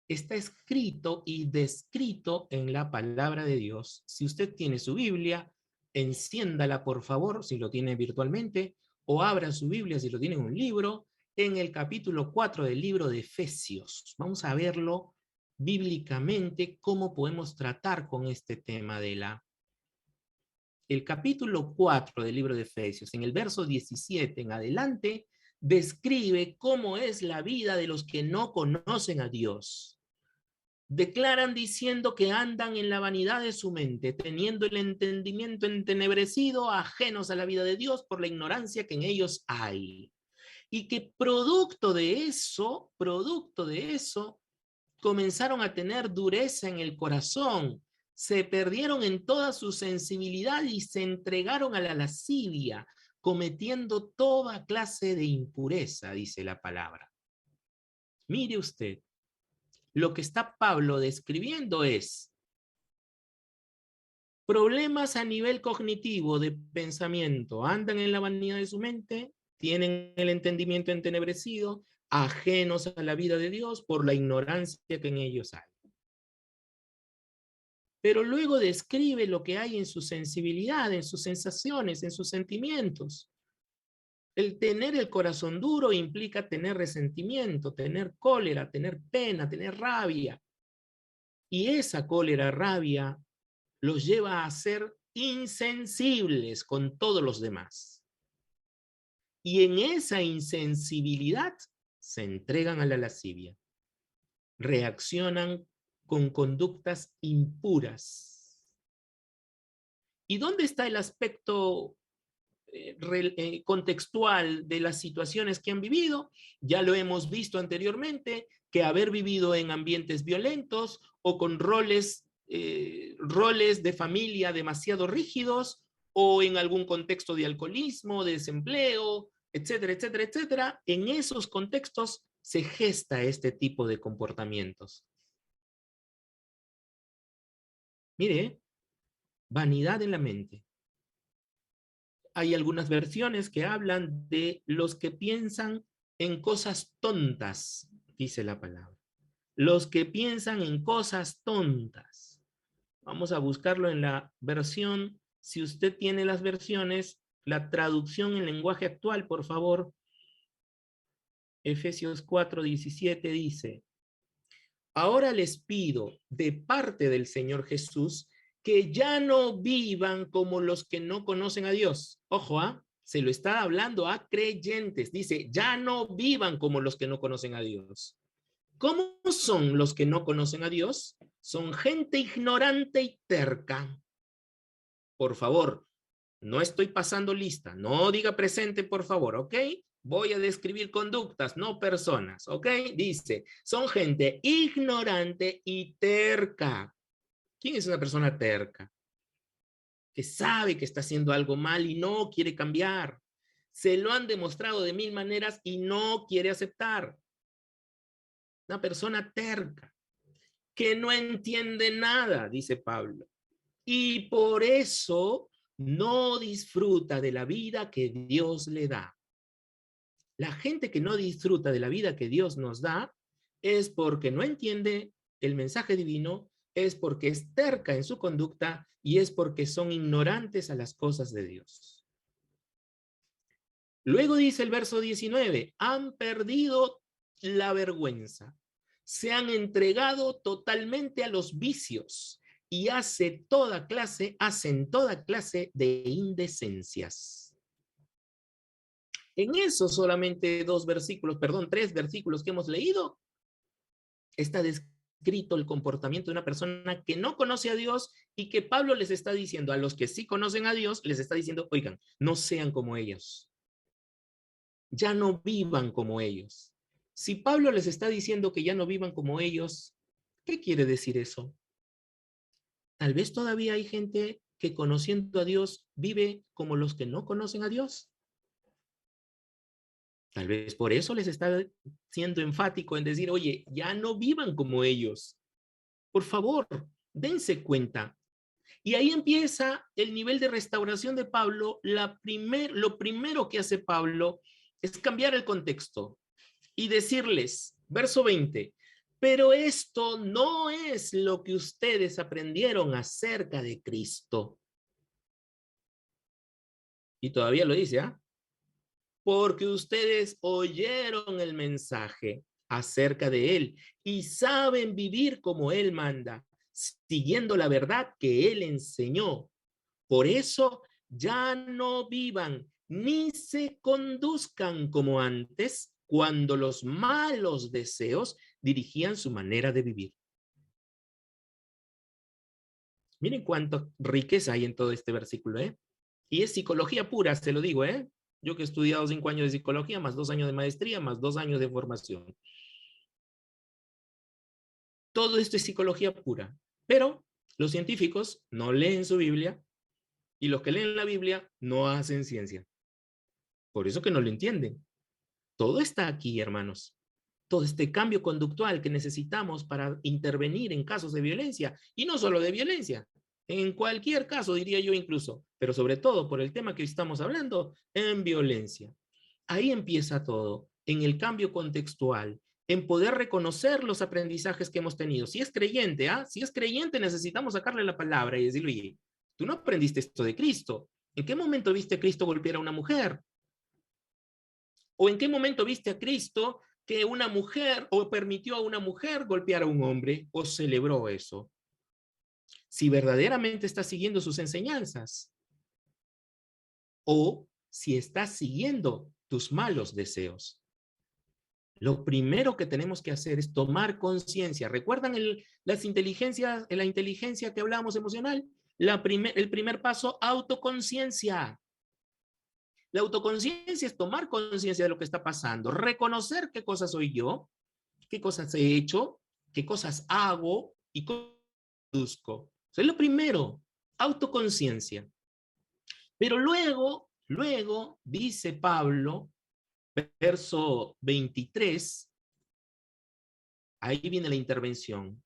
está escrito y descrito en la palabra de Dios. Si usted tiene su Biblia, enciéndala por favor, si lo tiene virtualmente, o abra su Biblia si lo tiene en un libro, en el capítulo 4 del libro de Efesios. Vamos a verlo bíblicamente, cómo podemos tratar con este tema de el capítulo 4 del libro de Efesios, en el verso 17 en adelante, describe cómo es la vida de los que no conocen a Dios. Declaran diciendo que andan en la vanidad de su mente, teniendo el entendimiento entenebrecido, ajenos a la vida de Dios por la ignorancia que en ellos hay. Y que producto de eso, comenzaron a tener dureza en el corazón, se perdieron en toda su sensibilidad y se entregaron a la lascivia, cometiendo toda clase de impureza, dice la palabra. Mire usted, lo que está Pablo describiendo es problemas a nivel cognitivo de pensamiento, andan en la vanidad de su mente, tienen el entendimiento entenebrecido, ajenos a la vida de Dios por la ignorancia que en ellos hay. Pero luego describe lo que hay en su sensibilidad, en sus sensaciones, en sus sentimientos. El tener el corazón duro implica tener resentimiento, tener cólera, tener pena, tener rabia. Y esa cólera, rabia, los lleva a ser insensibles con todos los demás. Y en esa insensibilidad se entregan a la lascivia. Reaccionan con conductas impuras. ¿Y dónde está el aspecto contextual de las situaciones que han vivido? Ya lo hemos visto anteriormente, que haber vivido en ambientes violentos o con roles de familia demasiado rígidos o en algún contexto de alcoholismo, de desempleo, etcétera, etcétera, etcétera. En esos contextos se gesta este tipo de comportamientos. Mire, vanidad en la mente. Hay algunas versiones que hablan de los que piensan en cosas tontas, dice la palabra. Los que piensan en cosas tontas. Vamos a buscarlo en la versión, si usted tiene las versiones, la traducción en lenguaje actual, por favor. Efesios 4:17 dice: ahora les pido de parte del Señor Jesús que ya no vivan como los que no conocen a Dios. Ojo, se lo está hablando a creyentes. Dice, ya no vivan como los que no conocen a Dios. ¿Cómo son los que no conocen a Dios? Son gente ignorante y terca. Por favor, no estoy pasando lista. No diga presente, por favor, ¿ok? Voy a describir conductas, no personas, ¿ok? Dice, son gente ignorante y terca. ¿Quién es una persona terca? Que sabe que está haciendo algo mal y no quiere cambiar. Se lo han demostrado de mil maneras y no quiere aceptar. Una persona terca, que no entiende nada, dice Pablo. Y por eso no disfruta de la vida que Dios le da. La gente que no disfruta de la vida que Dios nos da es porque no entiende el mensaje divino, es porque es terca en su conducta y es porque son ignorantes a las cosas de Dios. Luego dice el verso 19, han perdido la vergüenza, se han entregado totalmente a los vicios y hacen toda clase de indecencias. En esos solamente tres versículos que hemos leído, está descrito el comportamiento de una persona que no conoce a Dios y que Pablo les está diciendo a los que sí conocen a Dios, les está diciendo, oigan, no sean como ellos. Ya no vivan como ellos. Si Pablo les está diciendo que ya no vivan como ellos, ¿qué quiere decir eso? Tal vez todavía hay gente que conociendo a Dios vive como los que no conocen a Dios. Tal vez por eso les está siendo enfático en decir, oye, ya no vivan como ellos. Por favor, dense cuenta. Y ahí empieza el nivel de restauración de Pablo. Lo primero que hace Pablo es cambiar el contexto y decirles, verso 20, pero esto no es lo que ustedes aprendieron acerca de Cristo. Y todavía lo dice, porque ustedes oyeron el mensaje acerca de él y saben vivir como él manda, siguiendo la verdad que él enseñó. Por eso ya no vivan ni se conduzcan como antes, cuando los malos deseos dirigían su manera de vivir. Miren cuánta riqueza hay en todo este versículo, ¿eh? Y es psicología pura, se lo digo, ¿eh? Yo que he estudiado 5 años de psicología, más 2 años de maestría, más 2 años de formación. Todo esto es psicología pura. Pero los científicos no leen su Biblia y los que leen la Biblia no hacen ciencia. Por eso que no lo entienden. Todo está aquí, hermanos. Todo este cambio conductual que necesitamos para intervenir en casos de violencia, y no solo de violencia, en cualquier caso, diría yo incluso, pero sobre todo por el tema que estamos hablando, en violencia. Ahí empieza todo, en el cambio contextual, en poder reconocer los aprendizajes que hemos tenido. Si es creyente, si es creyente, necesitamos sacarle la palabra y decirle, oye, tú no aprendiste esto de Cristo. ¿En qué momento viste a Cristo golpear a una mujer? ¿O en qué momento viste a Cristo que una mujer o permitió a una mujer golpear a un hombre o celebró eso? Si verdaderamente estás siguiendo sus enseñanzas o si estás siguiendo tus malos deseos. Lo primero que tenemos que hacer es tomar conciencia. ¿Recuerdan la inteligencia que hablábamos emocional? El primer paso, autoconciencia. La autoconciencia es tomar conciencia de lo que está pasando, reconocer qué cosas soy yo, qué cosas he hecho, qué cosas hago y cómo conduzco. Eso es lo primero, autoconciencia. Pero luego dice Pablo, verso 23, ahí viene la intervención.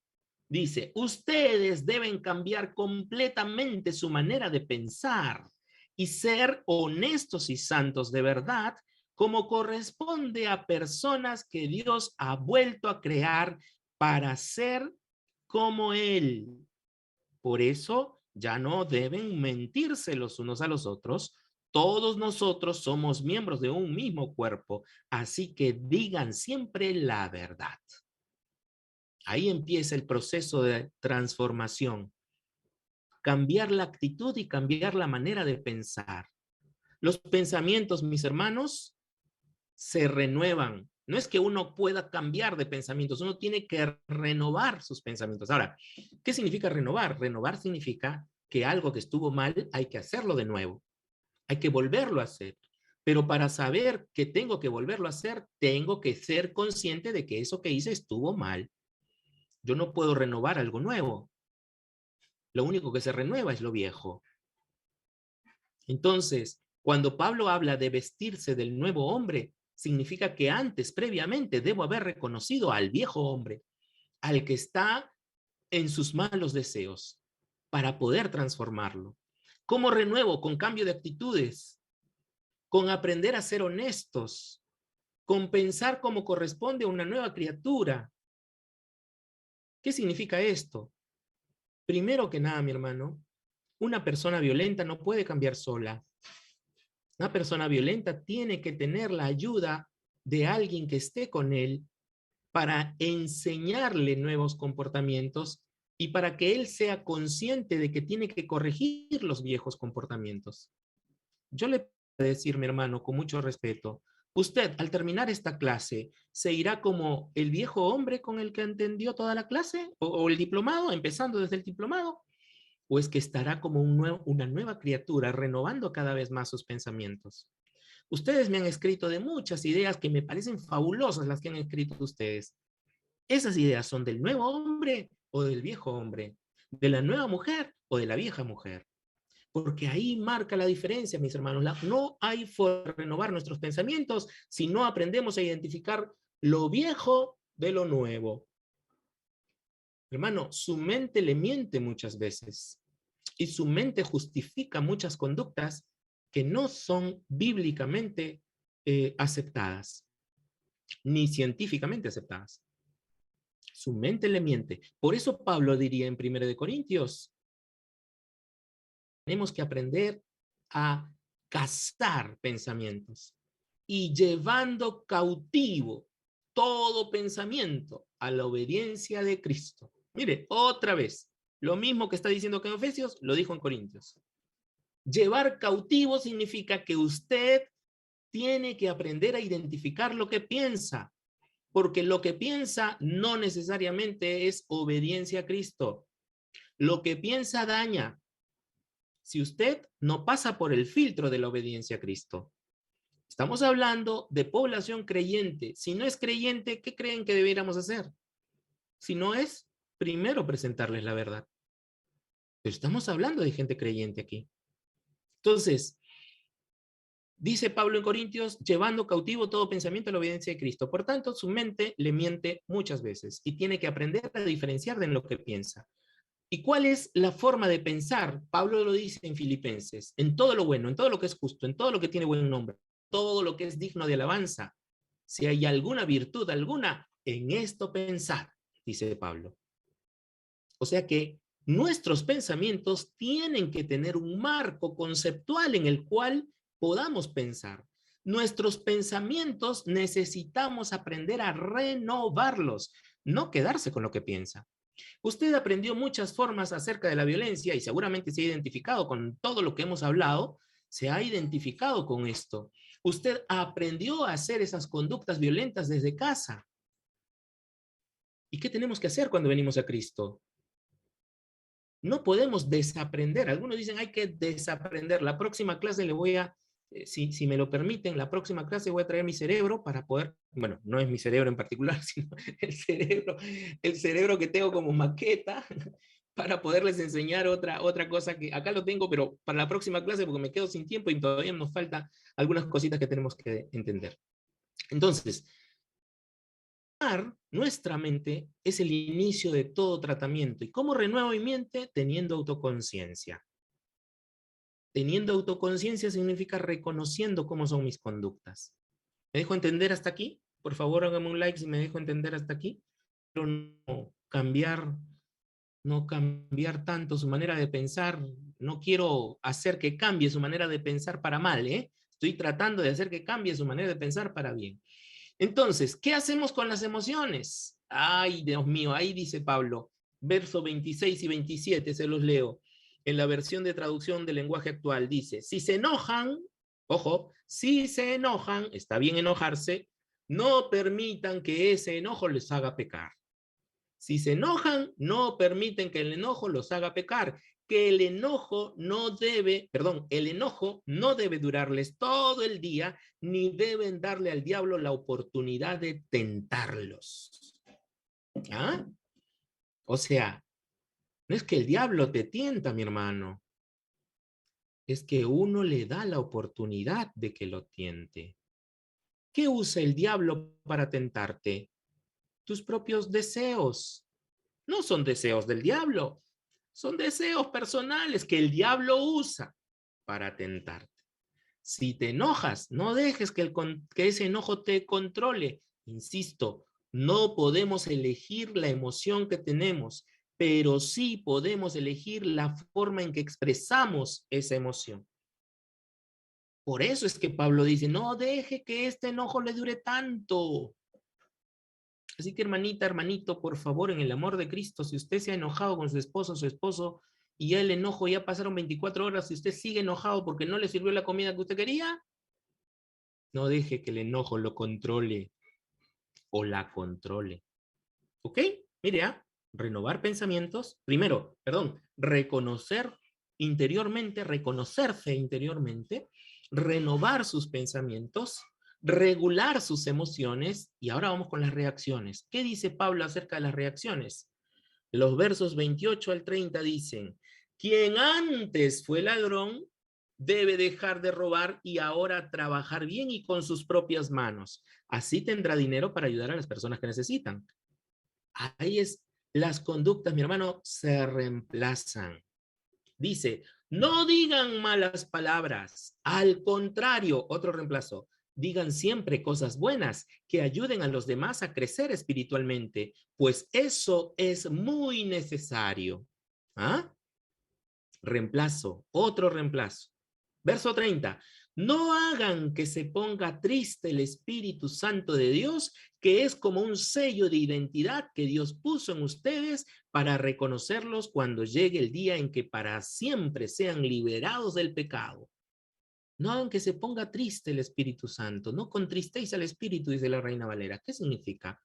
Dice, ustedes deben cambiar completamente su manera de pensar y ser honestos y santos de verdad, como corresponde a personas que Dios ha vuelto a crear para ser como Él. Por eso ya no deben mentirse los unos a los otros. Todos nosotros somos miembros de un mismo cuerpo, así que digan siempre la verdad. Ahí empieza el proceso de transformación. Cambiar la actitud y cambiar la manera de pensar. Los pensamientos, mis hermanos, se renuevan. No es que uno pueda cambiar de pensamientos, uno tiene que renovar sus pensamientos. Ahora, ¿qué significa renovar? Renovar significa que algo que estuvo mal hay que hacerlo de nuevo. Hay que volverlo a hacer. Pero para saber que tengo que volverlo a hacer, tengo que ser consciente de que eso que hice estuvo mal. Yo no puedo renovar algo nuevo. Lo único que se renueva es lo viejo. Entonces, cuando Pablo habla de vestirse del nuevo hombre, significa que antes, previamente, debo haber reconocido al viejo hombre, al que está en sus malos deseos, para poder transformarlo. ¿Cómo renuevo? Con cambio de actitudes, con aprender a ser honestos, con pensar como corresponde a una nueva criatura. ¿Qué significa esto? Primero que nada, mi hermano, una persona violenta no puede cambiar sola. Una persona violenta tiene que tener la ayuda de alguien que esté con él para enseñarle nuevos comportamientos y para que él sea consciente de que tiene que corregir los viejos comportamientos. Yo le puedo decir, mi hermano, con mucho respeto, usted al terminar esta clase se irá como el viejo hombre con el que entendió toda la clase o el diplomado, empezando desde el diplomado, o es que estará como una nueva criatura renovando cada vez más sus pensamientos. Ustedes me han escrito de muchas ideas que me parecen fabulosas las que han escrito ustedes. Esas ideas son del nuevo hombre o del viejo hombre, de la nueva mujer o de la vieja mujer. Porque ahí marca la diferencia, mis hermanos. No hay forma de renovar nuestros pensamientos si no aprendemos a identificar lo viejo de lo nuevo. Hermano, su mente le miente muchas veces y su mente justifica muchas conductas que no son bíblicamente aceptadas, ni científicamente aceptadas. Su mente le miente. Por eso Pablo diría en 1 Corintios, tenemos que aprender a cazar pensamientos y llevando cautivo todo pensamiento a la obediencia de Cristo. Mire, otra vez, lo mismo que está diciendo que en Efesios, lo dijo en Corintios. Llevar cautivo significa que usted tiene que aprender a identificar lo que piensa, porque lo que piensa no necesariamente es obediencia a Cristo. Lo que piensa daña. Si usted no pasa por el filtro de la obediencia a Cristo. Estamos hablando de población creyente. Si no es creyente, ¿qué creen que debiéramos hacer? Si no es, primero presentarles la verdad. Pero estamos hablando de gente creyente aquí. Entonces, dice Pablo en Corintios, llevando cautivo todo pensamiento a la obediencia de Cristo. Por tanto, su mente le miente muchas veces y tiene que aprender a diferenciar de lo que piensa. ¿Y cuál es la forma de pensar? Pablo lo dice en Filipenses, en todo lo bueno, en todo lo que es justo, en todo lo que tiene buen nombre, todo lo que es digno de alabanza. Si hay alguna virtud alguna, en esto pensar, dice Pablo. O sea que nuestros pensamientos tienen que tener un marco conceptual en el cual podamos pensar. Nuestros pensamientos necesitamos aprender a renovarlos, no quedarse con lo que piensa. Usted aprendió muchas formas acerca de la violencia y seguramente se ha identificado con todo lo que hemos hablado, se ha identificado con esto. Usted aprendió a hacer esas conductas violentas desde casa. ¿Y qué tenemos que hacer cuando venimos a Cristo? No podemos desaprender. Algunos dicen hay que desaprender. La próxima clase le voy a, si me lo permiten, la próxima clase voy a traer mi cerebro para poder, bueno, no es mi cerebro en particular, sino el cerebro que tengo como maqueta para poderles enseñar otra cosa que acá lo tengo, pero para la próxima clase porque me quedo sin tiempo y todavía nos falta algunas cositas que tenemos que entender. Entonces, nuestra mente es el inicio de todo tratamiento. ¿Y cómo renuevo mi mente? Teniendo autoconciencia. Teniendo autoconciencia significa reconociendo cómo son mis conductas. ¿Me dejo entender hasta aquí? Por favor, hágame un like si me dejo entender hasta aquí. Pero no cambiar tanto su manera de pensar. No quiero hacer que cambie su manera de pensar para mal, ¿eh? Estoy tratando de hacer que cambie su manera de pensar para bien. Entonces, ¿qué hacemos con las emociones? Ay, Dios mío, ahí dice Pablo, verso 26 y 27, se los leo. En la versión de traducción del lenguaje actual dice, si se enojan, ojo, si se enojan, está bien enojarse, no permitan que ese enojo les haga pecar. Si se enojan, no permiten que el enojo los haga pecar. Que el enojo no debe, perdón, el enojo no debe durarles todo el día, ni deben darle al diablo la oportunidad de tentarlos. ¿Ah? O sea, no es que el diablo te tienta, mi hermano. Es que uno le da la oportunidad de que lo tiente. ¿Qué usa el diablo para tentarte? Tus propios deseos. No son deseos del diablo, son deseos personales que el diablo usa para tentarte. Si te enojas, no dejes que ese enojo te controle. Insisto, no podemos elegir la emoción que tenemos, pero sí podemos elegir la forma en que expresamos esa emoción. Por eso es que Pablo dice, no deje que este enojo le dure tanto. Así que hermanita, hermanito, por favor, en el amor de Cristo, si usted se ha enojado con su esposo, y ya el enojo ya pasaron 24 horas, si usted sigue enojado porque no le sirvió la comida que usted quería, no deje que el enojo lo controle o la controle. ¿Ok? Mire, renovar pensamientos. Primero, reconocerse interiormente, renovar sus pensamientos, regular sus emociones, y ahora vamos con las reacciones. ¿Qué dice Pablo acerca de las reacciones? Los versos 28 al 30 dicen, quien antes fue ladrón debe dejar de robar y ahora trabajar bien y con sus propias manos. Así tendrá dinero para ayudar a las personas que necesitan. Ahí es, las conductas, mi hermano, se reemplazan. Dice, no digan malas palabras, al contrario, otro reemplazo, digan siempre cosas buenas que ayuden a los demás a crecer espiritualmente, pues eso es muy necesario. ¿Ah? Reemplazo, otro reemplazo. Verso 30. No hagan que se ponga triste el Espíritu Santo de Dios, que es como un sello de identidad que Dios puso en ustedes para reconocerlos cuando llegue el día en que para siempre sean liberados del pecado. No hagan que se ponga triste el Espíritu Santo. No contristéis al Espíritu, dice la Reina Valera. ¿Qué significa?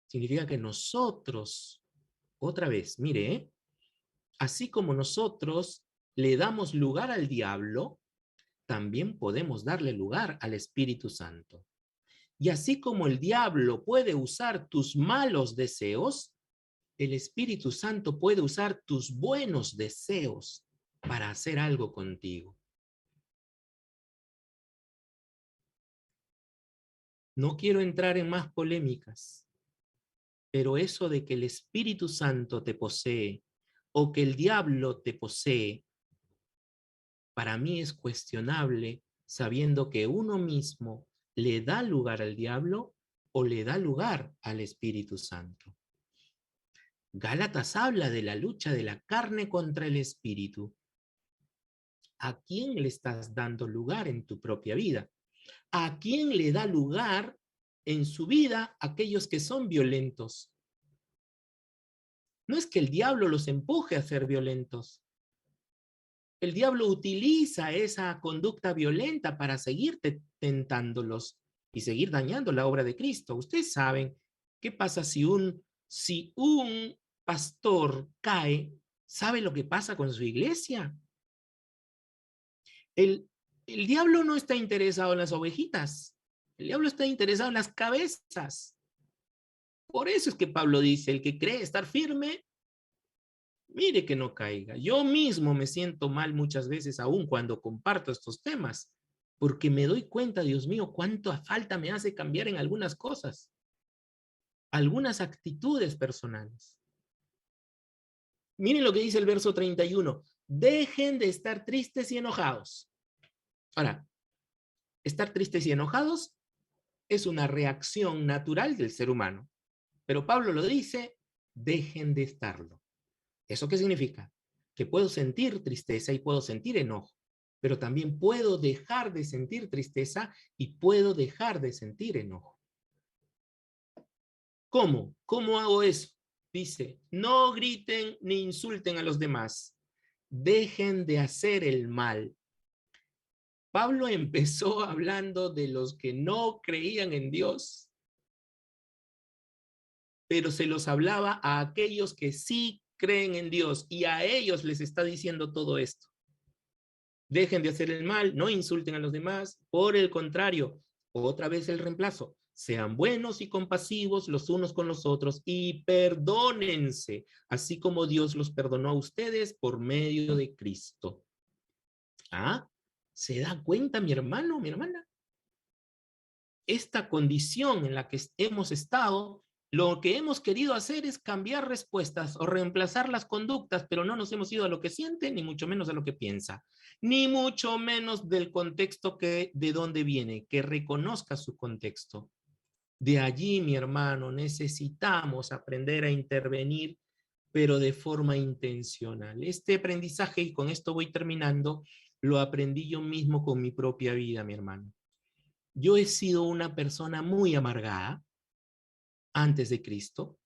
Significa que nosotros, otra vez, mire, así como nosotros le damos lugar al diablo, también podemos darle lugar al Espíritu Santo. Y así como el diablo puede usar tus malos deseos, el Espíritu Santo puede usar tus buenos deseos para hacer algo contigo. No quiero entrar en más polémicas, pero eso de que el Espíritu Santo te posee o que el diablo te posee, para mí es cuestionable, sabiendo que uno mismo le da lugar al diablo o le da lugar al Espíritu Santo. Gálatas habla de la lucha de la carne contra el espíritu. ¿A quién le estás dando lugar en tu propia vida? ¿A quién le da lugar en su vida aquellos que son violentos? No es que el diablo los empuje a ser violentos. El diablo utiliza esa conducta violenta para seguir tentándolos y seguir dañando la obra de Cristo. Ustedes saben qué pasa si un pastor cae. ¿Sabe lo que pasa con su iglesia? El diablo no está interesado en las ovejitas. El diablo está interesado en las cabezas. Por eso es que Pablo dice, el que cree estar firme, mire que no caiga. Yo mismo me siento mal muchas veces, aún cuando comparto estos temas, porque me doy cuenta, Dios mío, cuánto falta me hace cambiar en algunas cosas, algunas actitudes personales. Miren lo que dice el verso 31. Dejen de estar tristes y enojados. Ahora, estar tristes y enojados es una reacción natural del ser humano, pero Pablo lo dice, dejen de estarlo. ¿Eso qué significa? Que puedo sentir tristeza y puedo sentir enojo, pero también puedo dejar de sentir tristeza y puedo dejar de sentir enojo. ¿Cómo? ¿Cómo hago eso? Dice, no griten ni insulten a los demás. Dejen de hacer el mal. Pablo empezó hablando de los que no creían en Dios, pero se los hablaba a aquellos que sí creen en Dios y a ellos les está diciendo todo esto. Dejen de hacer el mal, no insulten a los demás, por el contrario, otra vez el reemplazo, sean buenos y compasivos los unos con los otros y perdónense, así como Dios los perdonó a ustedes por medio de Cristo. ¿Ah? ¿Se da cuenta mi hermano, mi hermana? Esta condición en la que hemos estado, lo que hemos querido hacer es cambiar respuestas o reemplazar las conductas, pero no nos hemos ido a lo que siente, ni mucho menos a lo que piensa, ni mucho menos del contexto de dónde viene, que reconozca su contexto. De allí, mi hermano, necesitamos aprender a intervenir, pero de forma intencional. Este aprendizaje, y con esto voy terminando, lo aprendí yo mismo con mi propia vida, mi hermano. Yo he sido una persona muy amargada antes de Cristo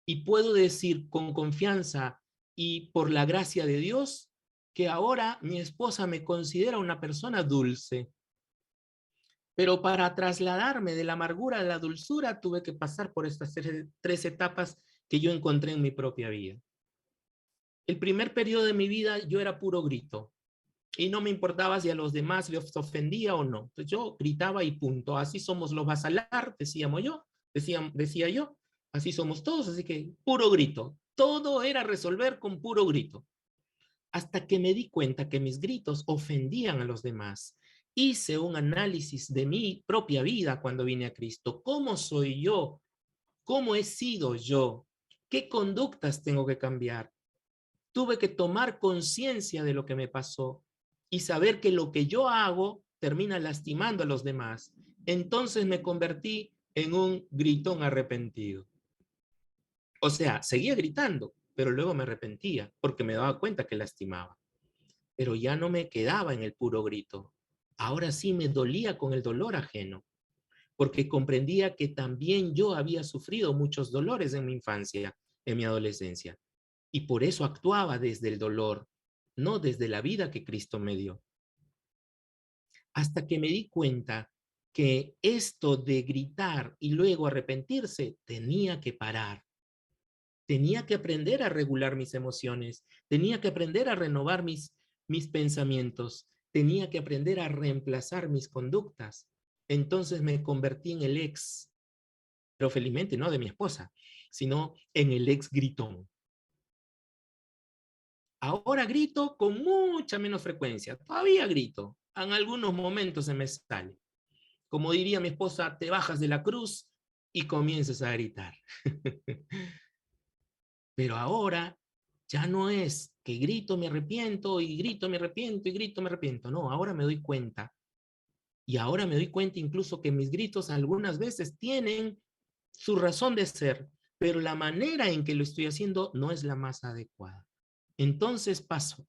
y puedo decir con confianza y por la gracia de Dios que ahora mi esposa me considera una persona dulce. Pero para trasladarme de la amargura a la dulzura tuve que pasar por estas tres etapas que yo encontré en mi propia vida. El primer periodo de mi vida yo era puro grito. Y no me importaba si a los demás les ofendía o no. Entonces yo gritaba y punto. Así somos los Basalar, decía yo. Así somos todos, así que puro grito. Todo era resolver con puro grito. Hasta que me di cuenta que mis gritos ofendían a los demás. Hice un análisis de mi propia vida cuando vine a Cristo. ¿Cómo soy yo? ¿Cómo he sido yo? ¿Qué conductas tengo que cambiar? Tuve que tomar conciencia de lo que me pasó y saber que lo que yo hago termina lastimando a los demás. Entonces me convertí en un gritón arrepentido. O sea, seguía gritando, pero luego me arrepentía porque me daba cuenta que lastimaba. Pero ya no me quedaba en el puro grito. Ahora sí me dolía con el dolor ajeno, porque comprendía que también yo había sufrido muchos dolores en mi infancia, en mi adolescencia. Y por eso actuaba desde el dolor, no desde la vida que Cristo me dio. Hasta que me di cuenta que esto de gritar y luego arrepentirse tenía que parar. Tenía que aprender a regular mis emociones, tenía que aprender a renovar mis pensamientos, tenía que aprender a reemplazar mis conductas. Entonces me convertí en el ex, pero felizmente no de mi esposa, sino en el ex gritón. Ahora grito con mucha menos frecuencia, todavía grito, en algunos momentos se me sale. Como diría mi esposa, te bajas de la cruz y comienzas a gritar. Pero ahora ya no es que grito, me arrepiento, y grito, me arrepiento, y grito, me arrepiento. No, ahora me doy cuenta. Y ahora me doy cuenta incluso que mis gritos algunas veces tienen su razón de ser, pero la manera en que lo estoy haciendo no es la más adecuada. Entonces paso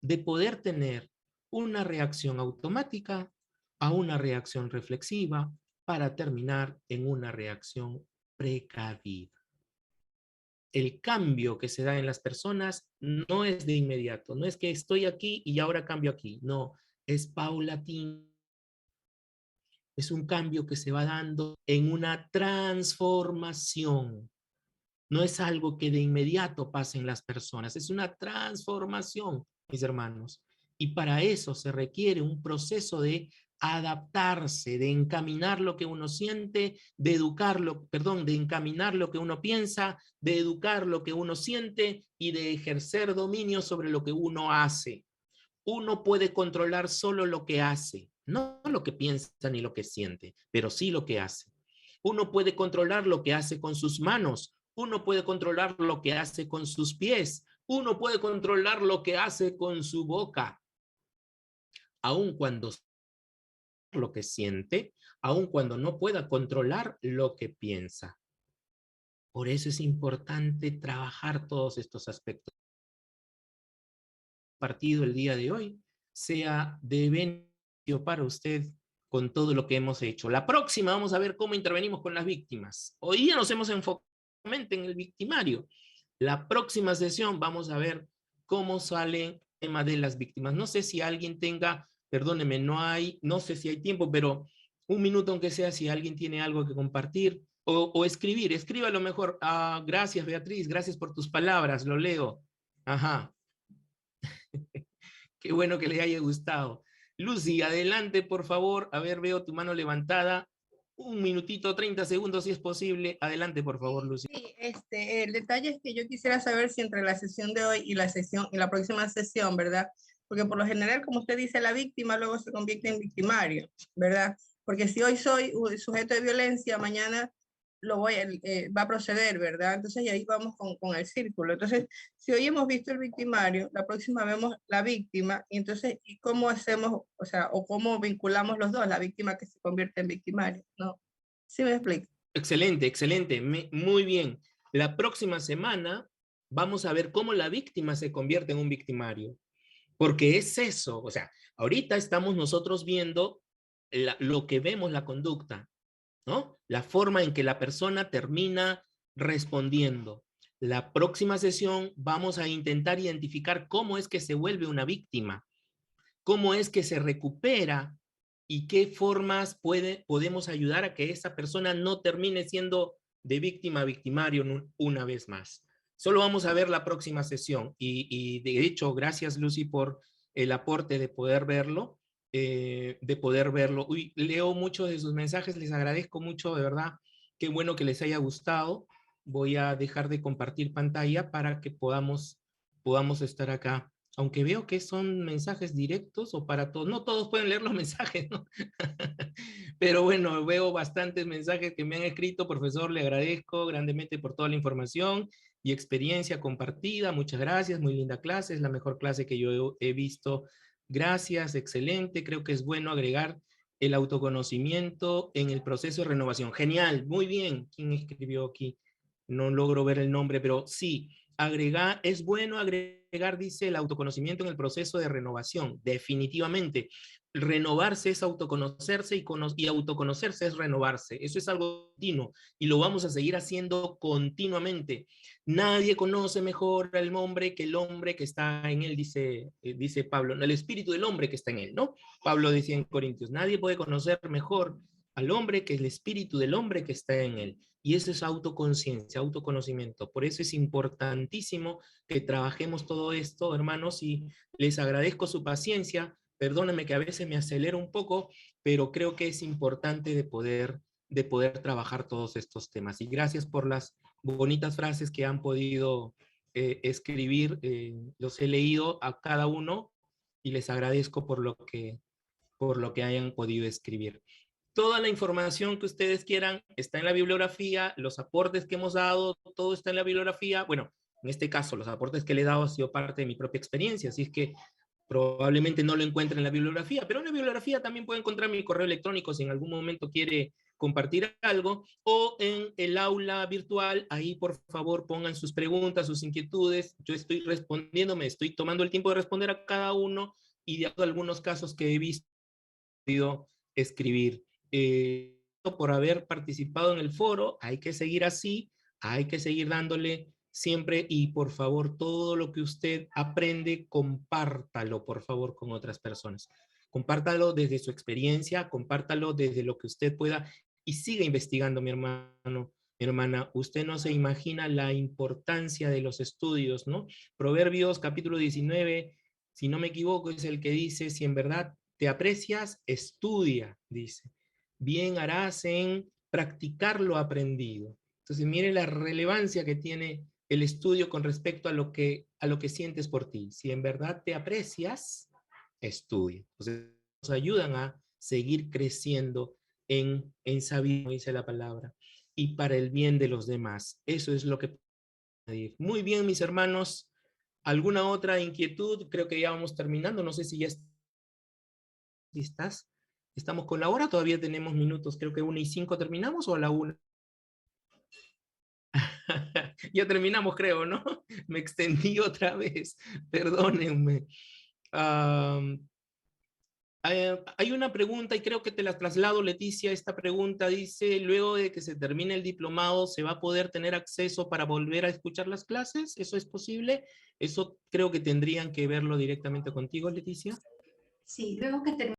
de poder tener una reacción automática a una reacción reflexiva para terminar en una reacción precavida. El cambio que se da en las personas no es de inmediato, no es que estoy aquí y ahora cambio aquí, no, es paulatino. Es un cambio que se va dando en una transformación. No es algo que de inmediato pase en las personas, es una transformación, mis hermanos. Y para eso se requiere un proceso de adaptarse, de encaminar lo que uno siente, de educarlo, perdón, de encaminar lo que uno piensa, de educar lo que uno siente y de ejercer dominio sobre lo que uno hace. Uno puede controlar solo lo que hace, no lo que piensa ni lo que siente, pero sí lo que hace. Uno puede controlar lo que hace con sus manos, uno puede controlar lo que hace con sus pies, uno puede controlar lo que hace con su boca, aun cuando lo que siente, aun cuando no pueda controlar lo que piensa. Por eso es importante trabajar todos estos aspectos. Partido el día de hoy sea de beneficio para usted con todo lo que hemos hecho. La próxima vamos a ver cómo intervenimos con las víctimas. Hoy día nos hemos enfocado en el victimario. La próxima sesión vamos a ver cómo sale el tema de las víctimas. No sé si alguien tenga, perdóneme, no sé si hay tiempo, pero un minuto aunque sea, si alguien tiene algo que compartir o escribir, escríbalo mejor. Gracias, Beatriz, gracias por tus palabras, lo leo. Ajá. Qué bueno que les haya gustado. Lucy, adelante, por favor. A ver, veo tu mano levantada. Un minutito, 30 segundos, si es posible. Adelante, por favor, Lucy. Sí, el detalle es que yo quisiera saber si entre la sesión de hoy y la próxima sesión, ¿verdad? Porque por lo general, como usted dice, la víctima luego se convierte en victimario, ¿verdad? Porque si hoy soy un sujeto de violencia, mañana va a proceder, ¿verdad? Entonces, y ahí vamos con el círculo. Entonces, si hoy hemos visto el victimario, la próxima vemos la víctima, y entonces, ¿y cómo hacemos, o sea, o cómo vinculamos los dos, la víctima que se convierte en victimario, ¿no? ¿Sí me explico? Excelente, excelente. Muy bien. La próxima semana vamos a ver cómo la víctima se convierte en un victimario. Porque es eso, o sea, ahorita estamos nosotros viendo lo que vemos, la conducta, ¿no? La forma en que la persona termina respondiendo. La próxima sesión vamos a intentar identificar cómo es que se vuelve una víctima, cómo es que se recupera y qué formas podemos ayudar a que esa persona no termine siendo de víctima a victimario una vez más. Solo vamos a ver la próxima sesión y de hecho, gracias Lucy por el aporte de poder verlo. Uy, leo muchos de sus mensajes, les agradezco mucho, de verdad. Qué bueno que les haya gustado. Voy a dejar de compartir pantalla para que podamos estar acá. Aunque veo que son mensajes directos o para todos. No todos pueden leer los mensajes, ¿no? Pero bueno, veo bastantes mensajes que me han escrito. Profesor, le agradezco grandemente por toda la información y experiencia compartida. Muchas gracias, muy linda clase. Es la mejor clase que yo he visto. Gracias, excelente. Creo que es bueno agregar el autoconocimiento en el proceso de renovación. Genial, muy bien. ¿Quién escribió aquí? No logro ver el nombre, pero sí. Es bueno agregar, dice, el autoconocimiento en el proceso de renovación. Definitivamente. Renovarse es autoconocerse y autoconocerse es renovarse. Eso es algo continuo y lo vamos a seguir haciendo continuamente. Nadie conoce mejor al hombre que el hombre que está en él, dice Pablo. El espíritu del hombre que está en él, ¿no? Pablo decía en Corintios, nadie puede conocer mejor al hombre que el espíritu del hombre que está en él. Y eso es autoconciencia, autoconocimiento. Por eso es importantísimo que trabajemos todo esto, hermanos, y les agradezco su paciencia. Perdónenme que a veces me acelero un poco, pero creo que es importante de poder trabajar todos estos temas. Y gracias por las bonitas frases que han podido escribir. Los he leído a cada uno y les agradezco por lo que hayan podido escribir. Toda la información que ustedes quieran está en la bibliografía, los aportes que hemos dado, todo está en la bibliografía. Bueno, en este caso, los aportes que le he dado han sido parte de mi propia experiencia, así es que probablemente no lo encuentren en la bibliografía, pero en la bibliografía también puede encontrar mi correo electrónico si en algún momento quiere compartir algo, o en el aula virtual, ahí por favor pongan sus preguntas, sus inquietudes, yo estoy respondiendo, me estoy tomando el tiempo de responder a cada uno, y de algunos casos que he visto, escribir. Por haber participado en el foro, hay que seguir así, hay que seguir dándole siempre, y por favor, todo lo que usted aprende, compártalo, por favor, con otras personas. Compártalo desde su experiencia, compártalo desde lo que usted pueda, y siga investigando, mi hermano, mi hermana. Usted no se imagina la importancia de los estudios, ¿no? Proverbios capítulo 19, si no me equivoco, es el que dice, si en verdad te aprecias, estudia, dice. Bien harás en practicar lo aprendido. Entonces, mire la relevancia que tiene el estudio con respecto a lo que sientes por ti. Si en verdad te aprecias, estudia. Entonces, nos ayudan a seguir creciendo en sabiduría, como dice la palabra, y para el bien de los demás. Eso es lo que... Muy bien, mis hermanos. ¿Alguna otra inquietud? Creo que ya vamos terminando. No sé si ya estás. ¿Estamos con la hora? Todavía tenemos minutos. Creo que 1:05 terminamos, o a la 1. Ya terminamos, creo, ¿no? Me extendí otra vez. Perdónenme. Hay una pregunta y creo que te la traslado, Leticia. Esta pregunta dice, luego de que se termine el diplomado, ¿se va a poder tener acceso para volver a escuchar las clases? ¿Eso es posible? Eso creo que tendrían que verlo directamente contigo, Leticia. Sí, luego que termine